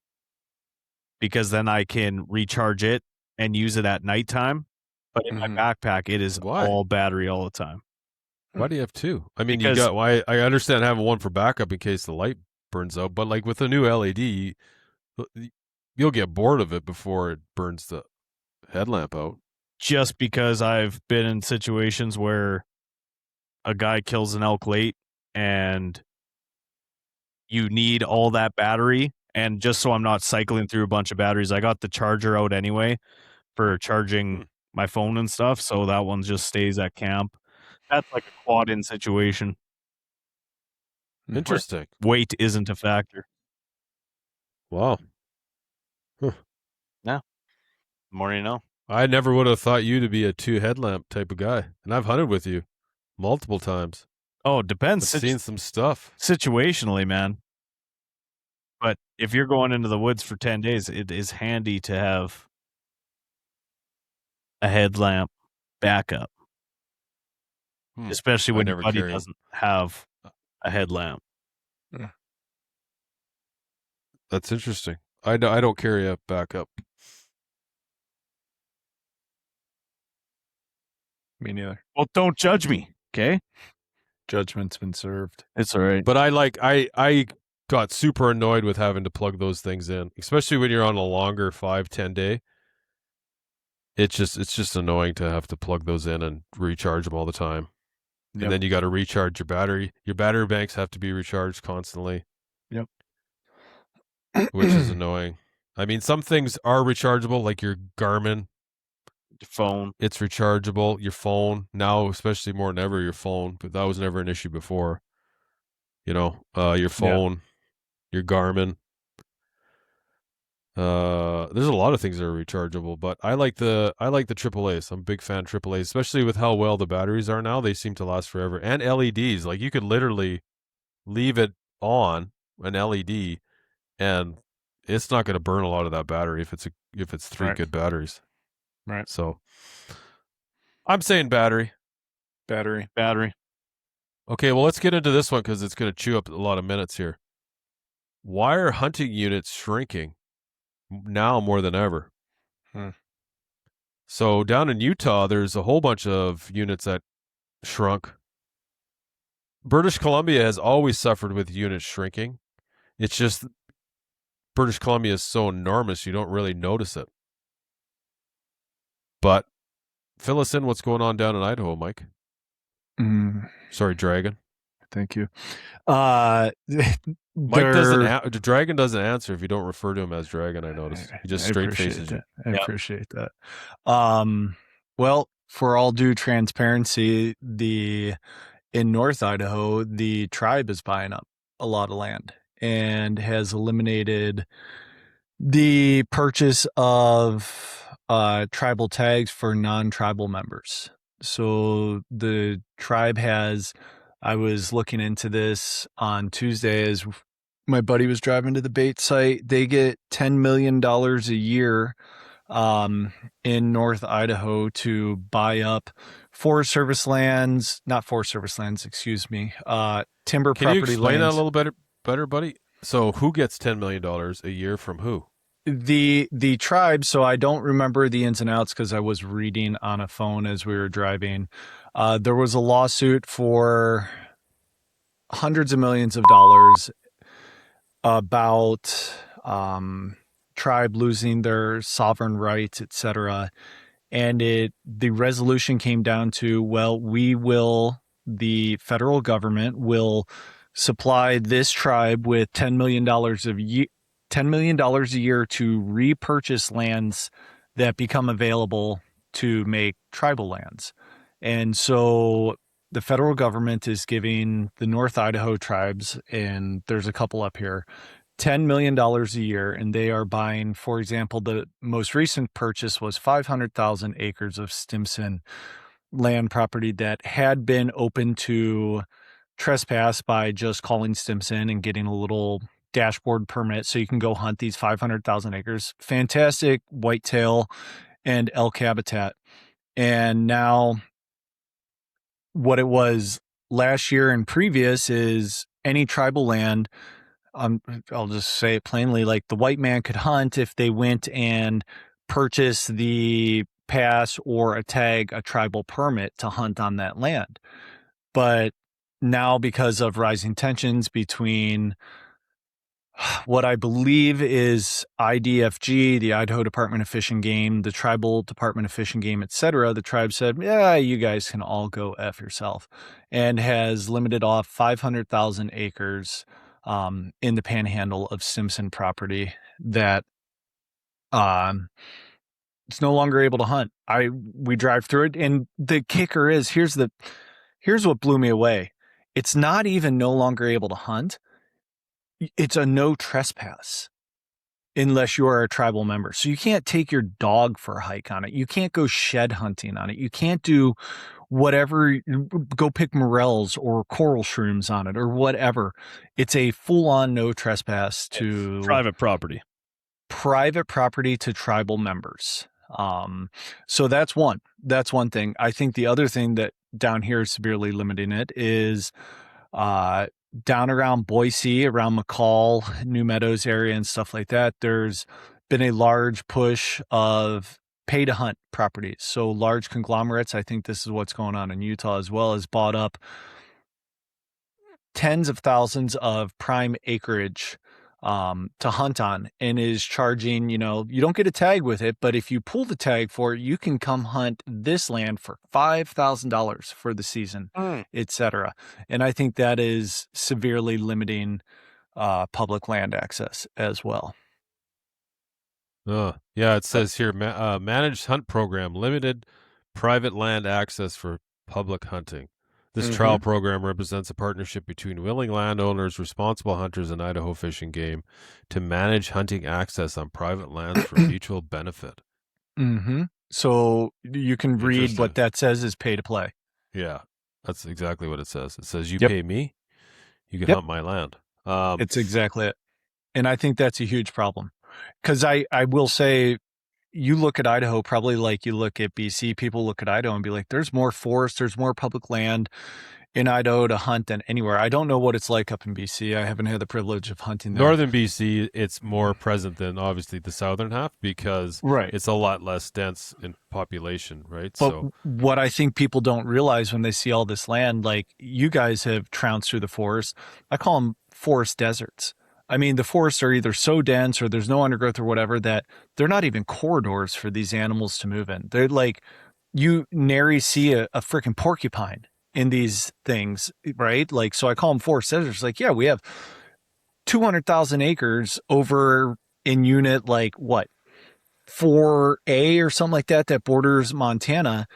because then I can recharge it and use it at nighttime. But in my backpack, it is Why? all battery all the time. Why do you have two? I mean, Because- you got. Why? I understand having one for backup in case the light burns out, but like with the new LED, you'll get bored of it before it burns the headlamp out. Just because I've been in situations where a guy kills an elk late and you need all that battery. And just so I'm not cycling through a bunch of batteries, I got the charger out anyway for charging my phone and stuff. So that one just stays at camp. That's like a quad in situation. Interesting. Weight isn't a factor. Wow. The more you know. I never would have thought you to be a two headlamp type of guy, and I've hunted with you multiple times. Oh, it depends. I've seen some stuff. Situationally, man. But if you're going into the woods for 10 days, it is handy to have a headlamp backup. Especially when your never buddy carry- doesn't have a headlamp. That's interesting. I don't carry a backup. Me neither. Well, don't judge me, okay? Judgment's been served. It's all right. But I got super annoyed with having to plug those things in, especially when you're on a longer 5-10 day. It's just annoying to have to plug those in and recharge them all the time. Yep. And then you got to recharge your battery. Your battery banks have to be recharged constantly. Yep. Which is annoying. I mean, some things are rechargeable, like your Garmin. Your phone. It's rechargeable. Your phone now, especially more than ever, your phone. But that was never an issue before. You know, your phone, your Garmin. There's a lot of things that are rechargeable, but I like the AAAs. I'm a big fan of AAAs, especially with how well the batteries are now. They seem to last forever. And LEDs, like you could literally leave it on an LED, and it's not going to burn a lot of that battery if it's three Right. good batteries. Right. So I'm saying battery. Battery. Okay, well, let's get into this one because it's going to chew up a lot of minutes here. Why are hunting units shrinking now more than ever? So down in Utah, there's a whole bunch of units that shrunk. British Columbia has always suffered with units shrinking. It's just British Columbia is so enormous, you don't really notice it. But fill us in what's going on down in Idaho, Mike. Sorry, Dragon. Thank you. Mike Dragon doesn't answer if you don't refer to him as Dragon, I noticed. He just straight faces you. I appreciate that. Well, for all due transparency, in North Idaho, the tribe is buying up a lot of land and has eliminated the purchase of tribal tags for non-tribal members. So the tribe has, I was looking into this on Tuesday as my buddy was driving to the bait site. They get $10 million a year in North Idaho to buy up timber Can property you explain lands. that a little better, buddy? So who gets $10 million a year from who? The tribe, so I don't remember the ins and outs because I was reading on a phone as we were driving. There was a lawsuit for hundreds of millions of dollars about tribe losing their sovereign rights, etc. And the resolution came down to, well, the federal government will supply this tribe with $10 million a year to repurchase lands that become available to make tribal lands. And so the federal government is giving the North Idaho tribes, and there's a couple up here, $10 million a year, and they are buying, for example, the most recent purchase was 500,000 acres of Stimson land property that had been open to trespass by just calling Stimson and getting a little dashboard permit so you can go hunt these 500,000 acres. Fantastic whitetail and elk habitat. And now what it was last year and previous is any tribal land, I'll just say it plainly, like the white man could hunt if they went and purchased the pass or a tribal permit to hunt on that land. But now, because of rising tensions between what I believe is IDFG, the Idaho Department of Fish and Game, the Tribal Department of Fish and Game, etc., the tribe said, yeah, you guys can all go F yourself, and has limited off 500,000 acres in the panhandle of Stimson property that it's no longer able to hunt. We drive through it, and the kicker is, here's what blew me away. It's not even no longer able to hunt. It's a no trespass unless you are a tribal member. So you can't take your dog for a hike on it. You can't go shed hunting on it. You can't do whatever, go pick morels or coral shrooms on it or whatever. It's a full-on no trespass to private property to tribal members. So that's one thing. I think the other thing that down here is severely limiting it is down around Boise, around McCall, New Meadows area and stuff like that. There's been a large push of pay to hunt properties. So large conglomerates, I think this is what's going on in Utah as well, has bought up tens of thousands of prime acreage to hunt on, and is charging, you don't get a tag with it, but if you pull the tag for it, you can come hunt this land for $5,000 for the season, etc. And I think that is severely limiting public land access as well. Yeah, it says here, managed hunt program, limited private land access for public hunting. This trial program represents a partnership between willing landowners, responsible hunters, and Idaho Fish and Game to manage hunting access on private lands for mutual benefit. So you can read what that says is pay to play. Yeah, that's exactly what it says. It says you pay me, you can hunt my land. It's exactly it. And I think that's a huge problem. Because I will say, you look at Idaho, probably like you look at BC, people look at Idaho and be like, there's more forest, there's more public land in Idaho to hunt than anywhere. I don't know what it's like up in BC. I haven't had the privilege of hunting there. Northern BC, it's more present than obviously the southern half because it's a lot less dense in population, right? But what I think people don't realize when they see all this land, like you guys have trounced through the forest, I call them forest deserts. I mean, the forests are either so dense or there's no undergrowth or whatever that they're not even corridors for these animals to move in. They're like, you nary see a freaking porcupine in these things, right? Like, so I call them forest deserts. Like, yeah, we have 200,000 acres over in unit, like what, 4A or something like that, that borders Montana.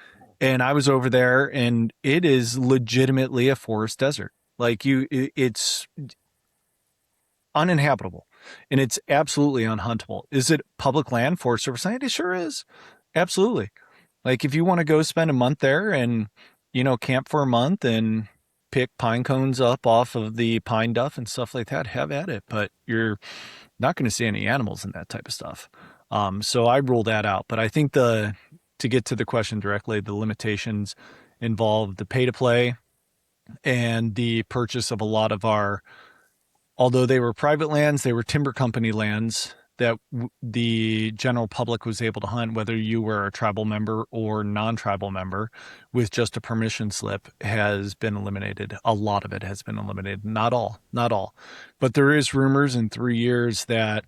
And I was over there and it is legitimately a forest desert. Like it's uninhabitable, and it's absolutely unhuntable. Is it public land, Forest Service land? It sure is. Absolutely. Like if you want to go spend a month there and, camp for a month and pick pine cones up off of the pine duff and stuff like that, have at it. But you're not going to see any animals in that type of stuff. So I rule that out. But I think to get to the question directly, the limitations involve the pay to play and the purchase of a lot of although they were private lands, they were timber company lands that the general public was able to hunt, whether you were a tribal member or non-tribal member, with just a permission slip, has been eliminated. A lot of it has been eliminated. Not all. But there is rumors in 3 years that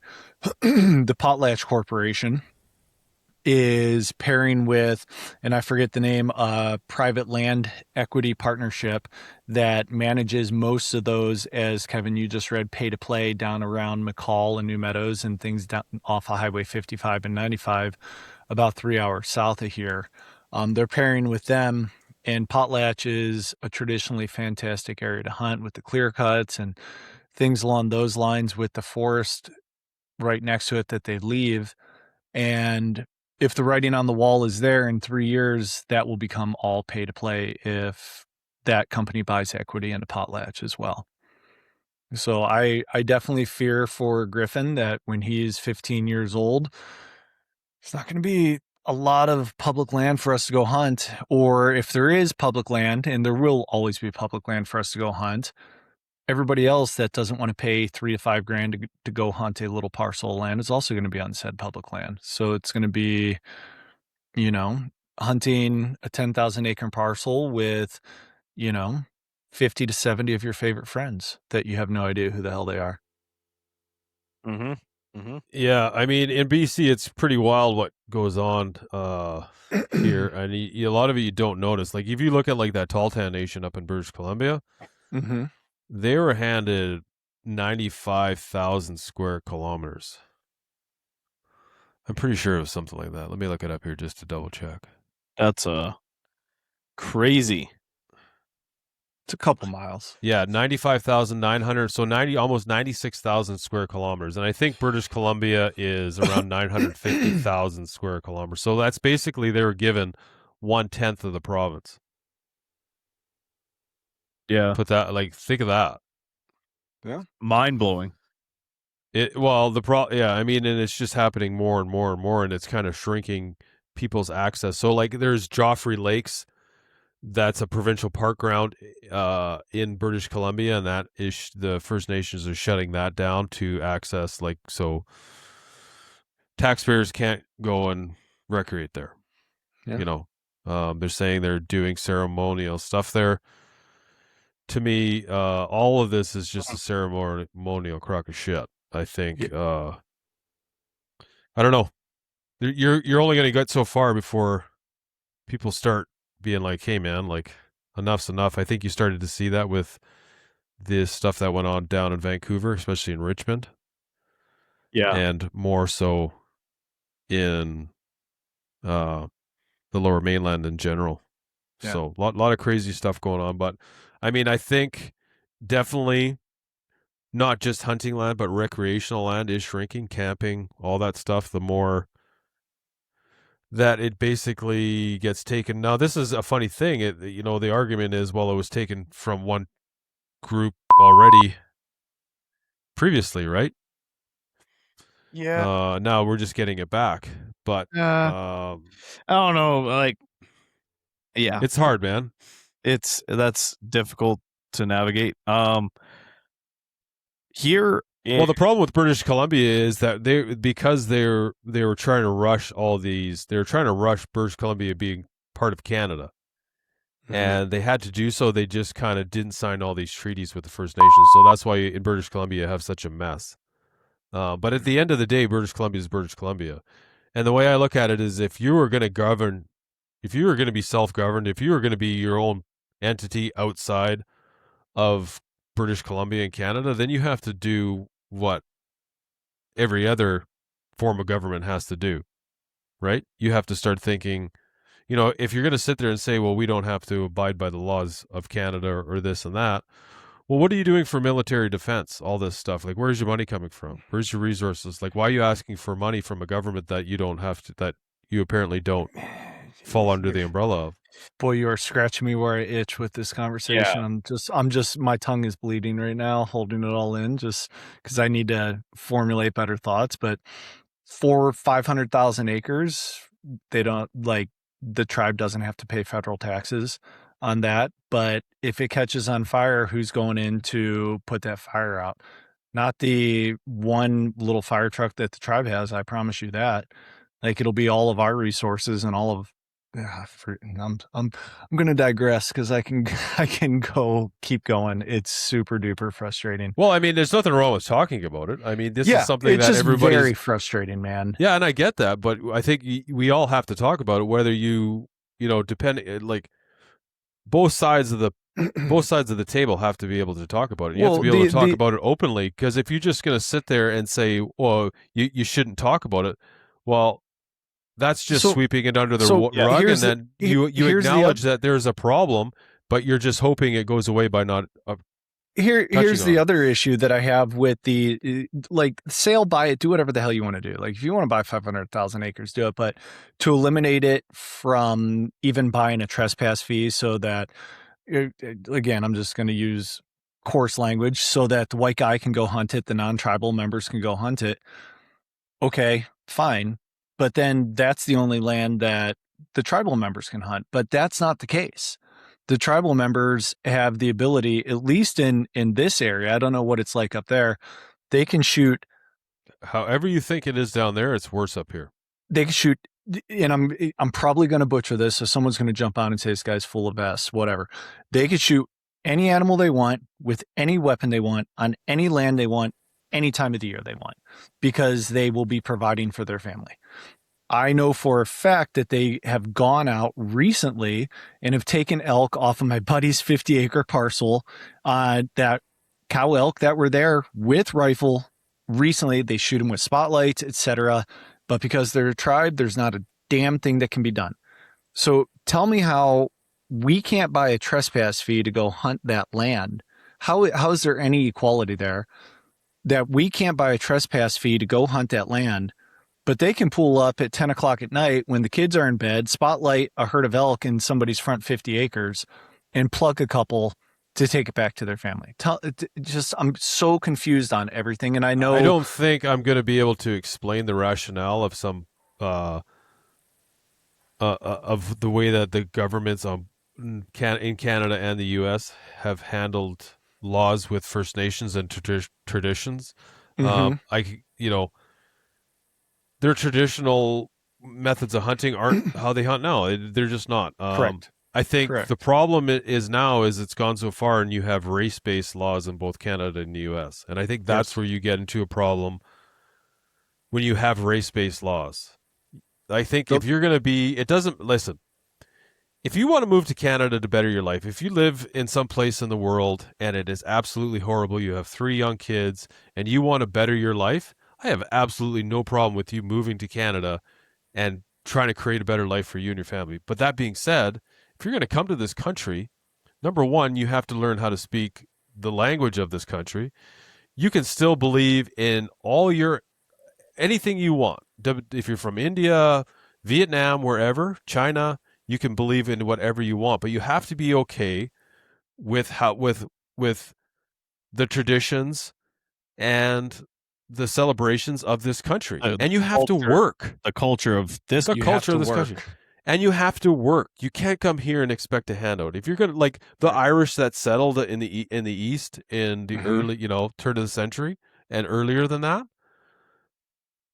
the Potlatch Corporation is pairing with, and I forget the name, a private land equity partnership that manages most of those, as Kevin, you just read, pay to play down around McCall and New Meadows and things down off of Highway 55 and 95, about 3 hours south of here. They're pairing with them, and Potlatch is a traditionally fantastic area to hunt with the clear cuts and things along those lines with the forest right next to it that they leave. And if the writing on the wall is there in 3 years, that will become all pay to play if that company buys equity into Potlatch as well. So I definitely fear for Griffin that when he's 15 years old, it's not going to be a lot of public land for us to go hunt. Or if there is public land, and there will always be public land for us to go hunt, everybody else that doesn't want to pay $3 to $5 to go hunt a little parcel of land is also going to be on said public land. So it's going to be, hunting a 10,000 acre parcel with, 50 to 70 of your favorite friends that you have no idea who the hell they are. Mm-hmm. Mm-hmm. Yeah, I mean, in BC, it's pretty wild what goes on here, and a lot of it you don't notice. Like, if you look at like that Tahltan Nation up in British Columbia, they were handed 95,000 square kilometers. I'm pretty sure it was something like that. Let me look it up here just to double check. That's crazy. It's a couple miles. Yeah, 95,900. So almost 96,000 square kilometers. And I think British Columbia is around 950,000 square kilometers. So that's basically they were given 1/10 of the province. Yeah. Think of that. Yeah. Mind blowing. And it's just happening more and more and more, and it's kind of shrinking people's access. So like there's Joffrey Lakes. That's a provincial park ground in British Columbia, and that is the First Nations are shutting that down to access, so taxpayers can't go and recreate there. Yeah. They're saying they're doing ceremonial stuff there. To me, all of this is just a ceremonial crock of shit. I think. I don't know. You're only going to get so far before people start being like, hey man, like enough's enough. I think you started to see that with this stuff that went on down in Vancouver, especially in Richmond. Yeah. And more so in the Lower Mainland in general. Yeah. So a lot of crazy stuff going on. But I mean, I think definitely not just hunting land, but recreational land is shrinking, camping, all that stuff. The more that it basically gets taken. Now, this is a funny thing. The argument is, well, it was taken from one group already previously, right? Yeah. Now we're just getting it back. But I don't know. Like, yeah, it's hard, man. That's difficult to navigate. Here. Well, the problem with British Columbia is that they were trying to rush all these. They were trying to rush British Columbia being part of Canada, and they had to do so. They just kind of didn't sign all these treaties with the First Nations, so that's why in British Columbia you have such a mess. But at the end of the day, British Columbia is British Columbia, and the way I look at it is, if you were going to govern, if you were going to be self-governed, if you were going to be your own entity outside of British Columbia and Canada, then you have to do what every other form of government has to do, right? You have to start thinking, if you're going to sit there and say, well, we don't have to abide by the laws of Canada or this and that, well, what are you doing for military defense? All this stuff. Like, where's your money coming from? Where's your resources? Like, why are you asking for money from a government that you don't have to, that you apparently don't fall under the umbrella of? Boy, you are scratching me where I itch with this conversation. Yeah. I'm just, my tongue is bleeding right now, holding it all in just because I need to formulate better thoughts. But for 500,000 acres, they don't, like, the tribe doesn't have to pay federal taxes on that. But if it catches on fire, who's going in to put that fire out? Not the one little fire truck that the tribe has. I promise you that. Like, it'll be all of our resources and all of. I'm going to digress because I can keep going. It's super duper frustrating. Well, I mean, there's nothing wrong with talking about it. I mean, this is something that everybody's very frustrating, man. Yeah, and I get that, but I think we all have to talk about it. Whether like both sides of the table have to be able to talk about it. You have to be able to talk about it openly, because if you're just going to sit there and say, well, you shouldn't talk about it, well, that's just sweeping it under the rug, and then you acknowledge that there's a problem, but you're just hoping it goes away by not Here's the other issue that I have with the like sale, buy it, do whatever the hell you want to do. Like if you want to buy 500,000 acres, do it. But to eliminate it from even buying a trespass fee, so that again, I'm just going to use coarse language, so that the white guy can go hunt it, the non-tribal members can go hunt it. Okay, fine. But then that's the only land that the tribal members can hunt. But that's not the case. The tribal members have the ability, at least in this area, I don't know what it's like up there, they can shoot. However you think it is down there, it's worse up here. They can shoot, and I'm probably going to butcher this, so someone's going to jump on and say this guy's full of S, whatever. They can shoot any animal they want with any weapon they want on any land they want, any time of the year they want, because they will be providing for their family. I know for a fact that they have gone out recently and have taken elk off of my buddy's 50-acre parcel, that cow elk that were there with rifle recently. They shoot them with spotlights, etc. But because they're a tribe, there's not a damn thing that can be done. So tell me how we can't buy a trespass fee to go hunt that land. How is there any equality there that we can't buy a trespass fee to go hunt that land? But they can pull up at 10 o'clock at night when the kids are in bed, spotlight a herd of elk in somebody's front 50 acres, and plug a couple to take it back to their family. I'm so confused on everything. And I don't think I'm going to be able to explain the rationale of some of the way that the governments in Canada and the U.S. have handled laws with First Nations and traditions. Mm-hmm. Their traditional methods of hunting aren't how they hunt now. They're just not. Correct. I think the problem is it's gone so far, and you have race-based laws in both Canada and the U.S. And I think that's where you get into a problem when you have race-based laws. I think if you're going to listen, if you want to move to Canada to better your life, if you live in some place in the world and it is absolutely horrible, you have 3 young kids, and you want to better your life, I have absolutely no problem with you moving to Canada and trying to create a better life for you and your family. But that being said, if you're going to come to this country, number one, you have to learn how to speak the language of this country. You can still believe in anything you want. If you're from India, Vietnam, wherever, China, you can believe in whatever you want, but you have to be okay with the traditions and the celebrations of this country, and you have to work the culture of this. Country, and you have to work. You can't come here and expect a handout. If you're gonna, like the Irish that settled in the East in the early, turn of the century and earlier than that,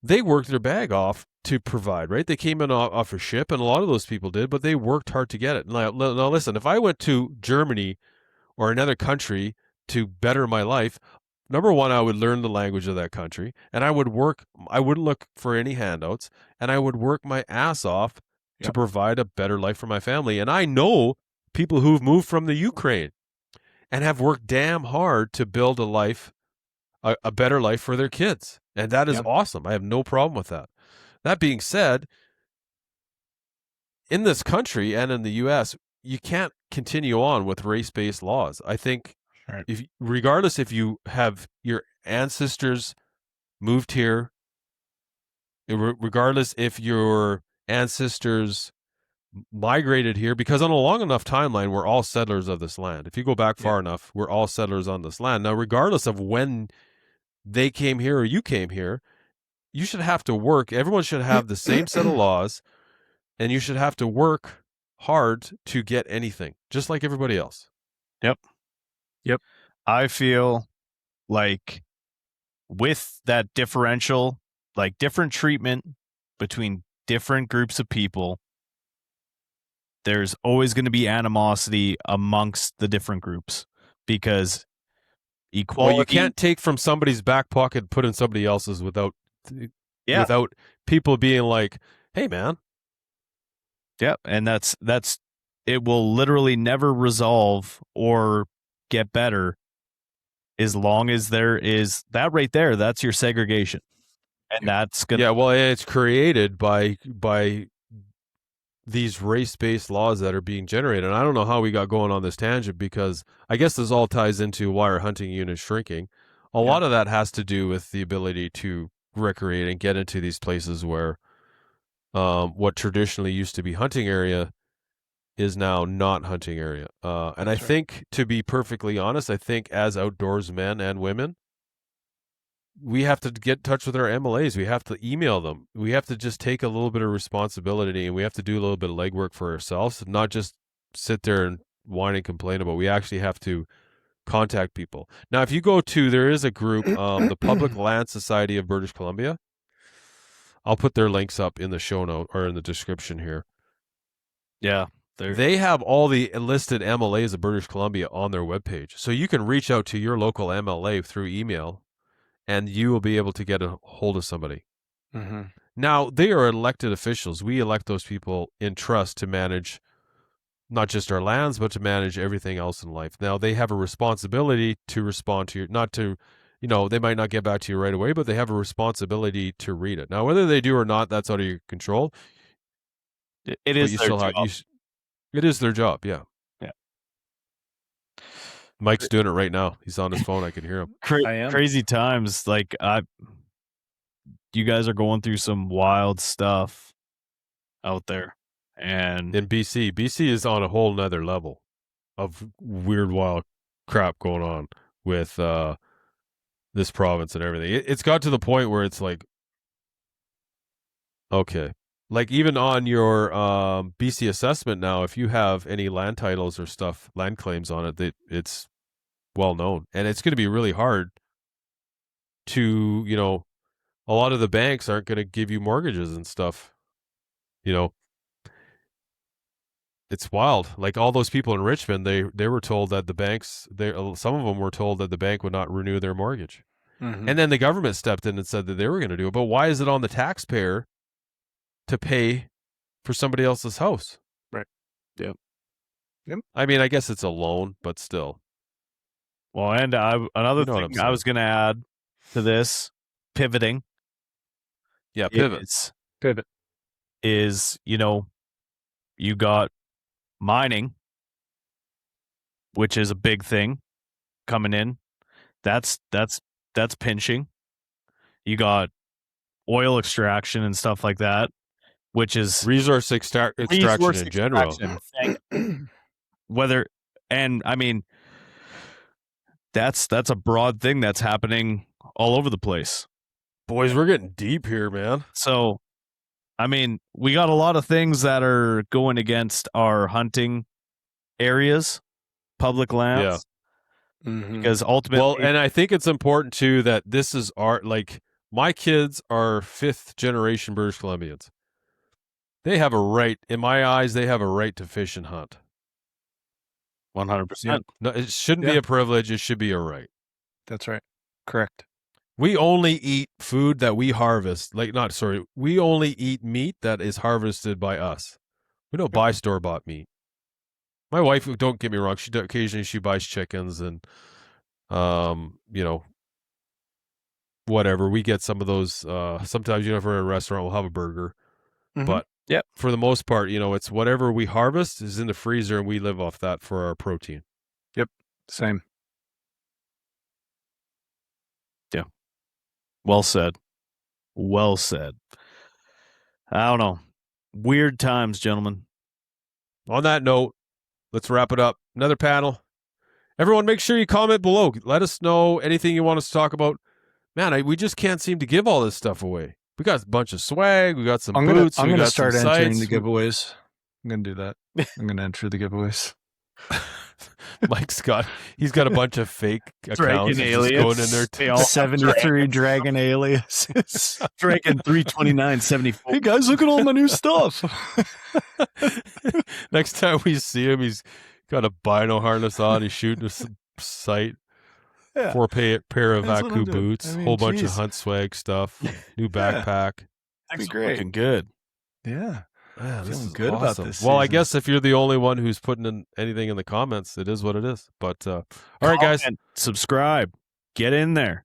they worked their bag off to provide. Right? They came in off a ship, and a lot of those people did, but they worked hard to get it. Now listen, if I went to Germany or another country to better my life, number one, I would learn the language of that country, and I would work. I wouldn't look for any handouts, and I would work my ass off to provide a better life for my family. And I know people who've moved from the Ukraine and have worked damn hard to build a life, a better life for their kids. And that is awesome. I have no problem with that. That being said, in this country and in the U.S., you can't continue on with race-based laws. I think regardless if you have your ancestors moved here, regardless if your ancestors migrated here, because on a long enough timeline, we're all settlers of this land. If you go back far enough, we're all settlers on this land. Now, regardless of when they came here or you came here, you should have to work. Everyone should have the same set of laws, and you should have to work hard to get anything, just like everybody else. Yep. I feel like with that differential, like different treatment between different groups of people, there's always going to be animosity amongst the different groups, because equality. Well, you can't take from somebody's back pocket and put in somebody else's without people being like, "Hey, man." Yeah, and that's it will literally never resolve or get better as long as there is that right there. That's your segregation, and that's gonna. Yeah, well, it's created by these race-based laws that are being generated. And I don't know how we got going on this tangent, because I guess this all ties into why our hunting unit is shrinking. A lot of that has to do with the ability to recreate and get into these places where what traditionally used to be hunting area is now not hunting area. And I think, to be perfectly honest, I think as outdoors men and women, we have to get in touch with our MLAs. We have to email them. We have to just take a little bit of responsibility, and we have to do a little bit of legwork for ourselves, not just sit there and whine and complain about. We actually have to contact people. Now, if you go to, there is a group, the Public Land Society of British Columbia. I'll put their links up in the show note or in the description here. Yeah. They have all the enlisted MLAs of British Columbia on their webpage. So you can reach out to your local MLA through email, and you will be able to get a hold of somebody. Mm-hmm. Now, they are elected officials. We elect those people in trust to manage not just our lands, but to manage everything else in life. Now, they have a responsibility to respond to they might not get back to you right away, but they have a responsibility to read it. Now, whether they do or not, that's out of your control. It is their job. It is their job, yeah. Yeah. Mike's doing it right now. He's on his phone. I can hear him. I am. Crazy times. Like, you guys are going through some wild stuff out there. And in BC is on a whole nother level of weird, wild crap going on with this province and everything. It's got to the point where it's like, okay. Like, even on your BC assessment now, if you have any land titles or stuff, land claims on it, it's well known. And it's going to be really hard to, a lot of the banks aren't going to give you mortgages and stuff. It's wild. Like, all those people in Richmond, they were told that the banks, some of them were told that the bank would not renew their mortgage. Mm-hmm. And then the government stepped in and said that they were going to do it. But why is it on the taxpayer to pay for somebody else's house? Right. Yep. I mean, I guess it's a loan, but still. Well, and another thing I was going to add to this, pivoting. Yeah, pivot. Is, you got mining, which is a big thing coming in. That's pinching. You got oil extraction and stuff like that, which is resource extraction in general. That's a broad thing that's happening all over the place. Boys, we're getting deep here, man. So, we got a lot of things that are going against our hunting areas, public lands. Yeah. Mm-hmm. Because ultimately... Well, and I think it's important, too, that this is my kids are 5th generation British Columbians. They have a right, in my eyes, they have a right to fish and hunt. 100%. No, it shouldn't be a privilege. It should be a right. That's right. Correct. We only eat food that we harvest. We only eat meat that is harvested by us. We don't buy store-bought meat. My wife, don't get me wrong, occasionally she buys chickens and, whatever. We get some of those. Sometimes, if we're in a restaurant, we'll have a burger. Mm-hmm. But for the most part, it's whatever we harvest is in the freezer, and we live off that for our protein. Yep. Same. Yeah. Well said. Well said. I don't know. Weird times, gentlemen. On that note, let's wrap it up. Another panel. Everyone, make sure you comment below. Let us know anything you want us to talk about. Man, we just can't seem to give all this stuff away. We got a bunch of swag. We got some boots. I'm going to got start some entering sites. the giveaways. I'm going to do that. I'm going to enter the giveaways. He's got a bunch of fake accounts. He's just going in there. 73 Dragon aliases. Dragon 32974. Hey guys, look at all my new stuff. Next time we see him, he's got a bino harness on. He's shooting a sight. Yeah. 4 pair of Aku boots. Whole bunch of hunt swag stuff. New backpack. That'd be great. Looking good. Yeah. Man, this is good awesome. about this. Well, I guess if you're the only one who's putting in anything in the comments, it is what it is. But all right, guys, subscribe, get in there.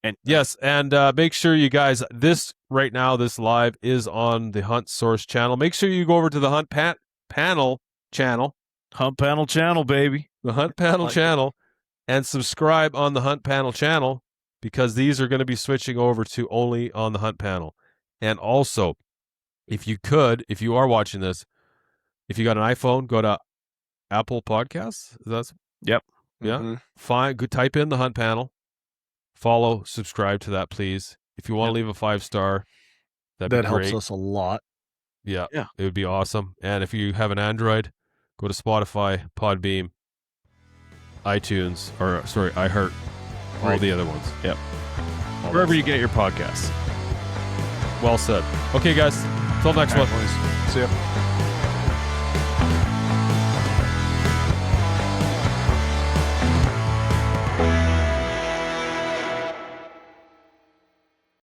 And yes, and make sure you guys, this live is on the Hunt Source channel. Make sure you go over to the Hunt Panel channel. Hunt Panel channel, baby. The Hunt Panel channel, and subscribe on the Hunt Panel channel, because these are going to be switching over to only on the Hunt Panel. And also, if you are watching this, if you got an iPhone, go to Apple Podcasts. Yep. Yeah. Mm-hmm. Fine. Good. Type in the Hunt Panel. Follow, subscribe to that, please. If you want to leave a 5-star, that helps us a lot. Yeah. It would be awesome. And if you have an Android, go to Spotify, Podbeam, iTunes, iHeart, all the other ones. Yep. Wherever you get your podcasts. Well said. Okay, guys. Till next one. See ya.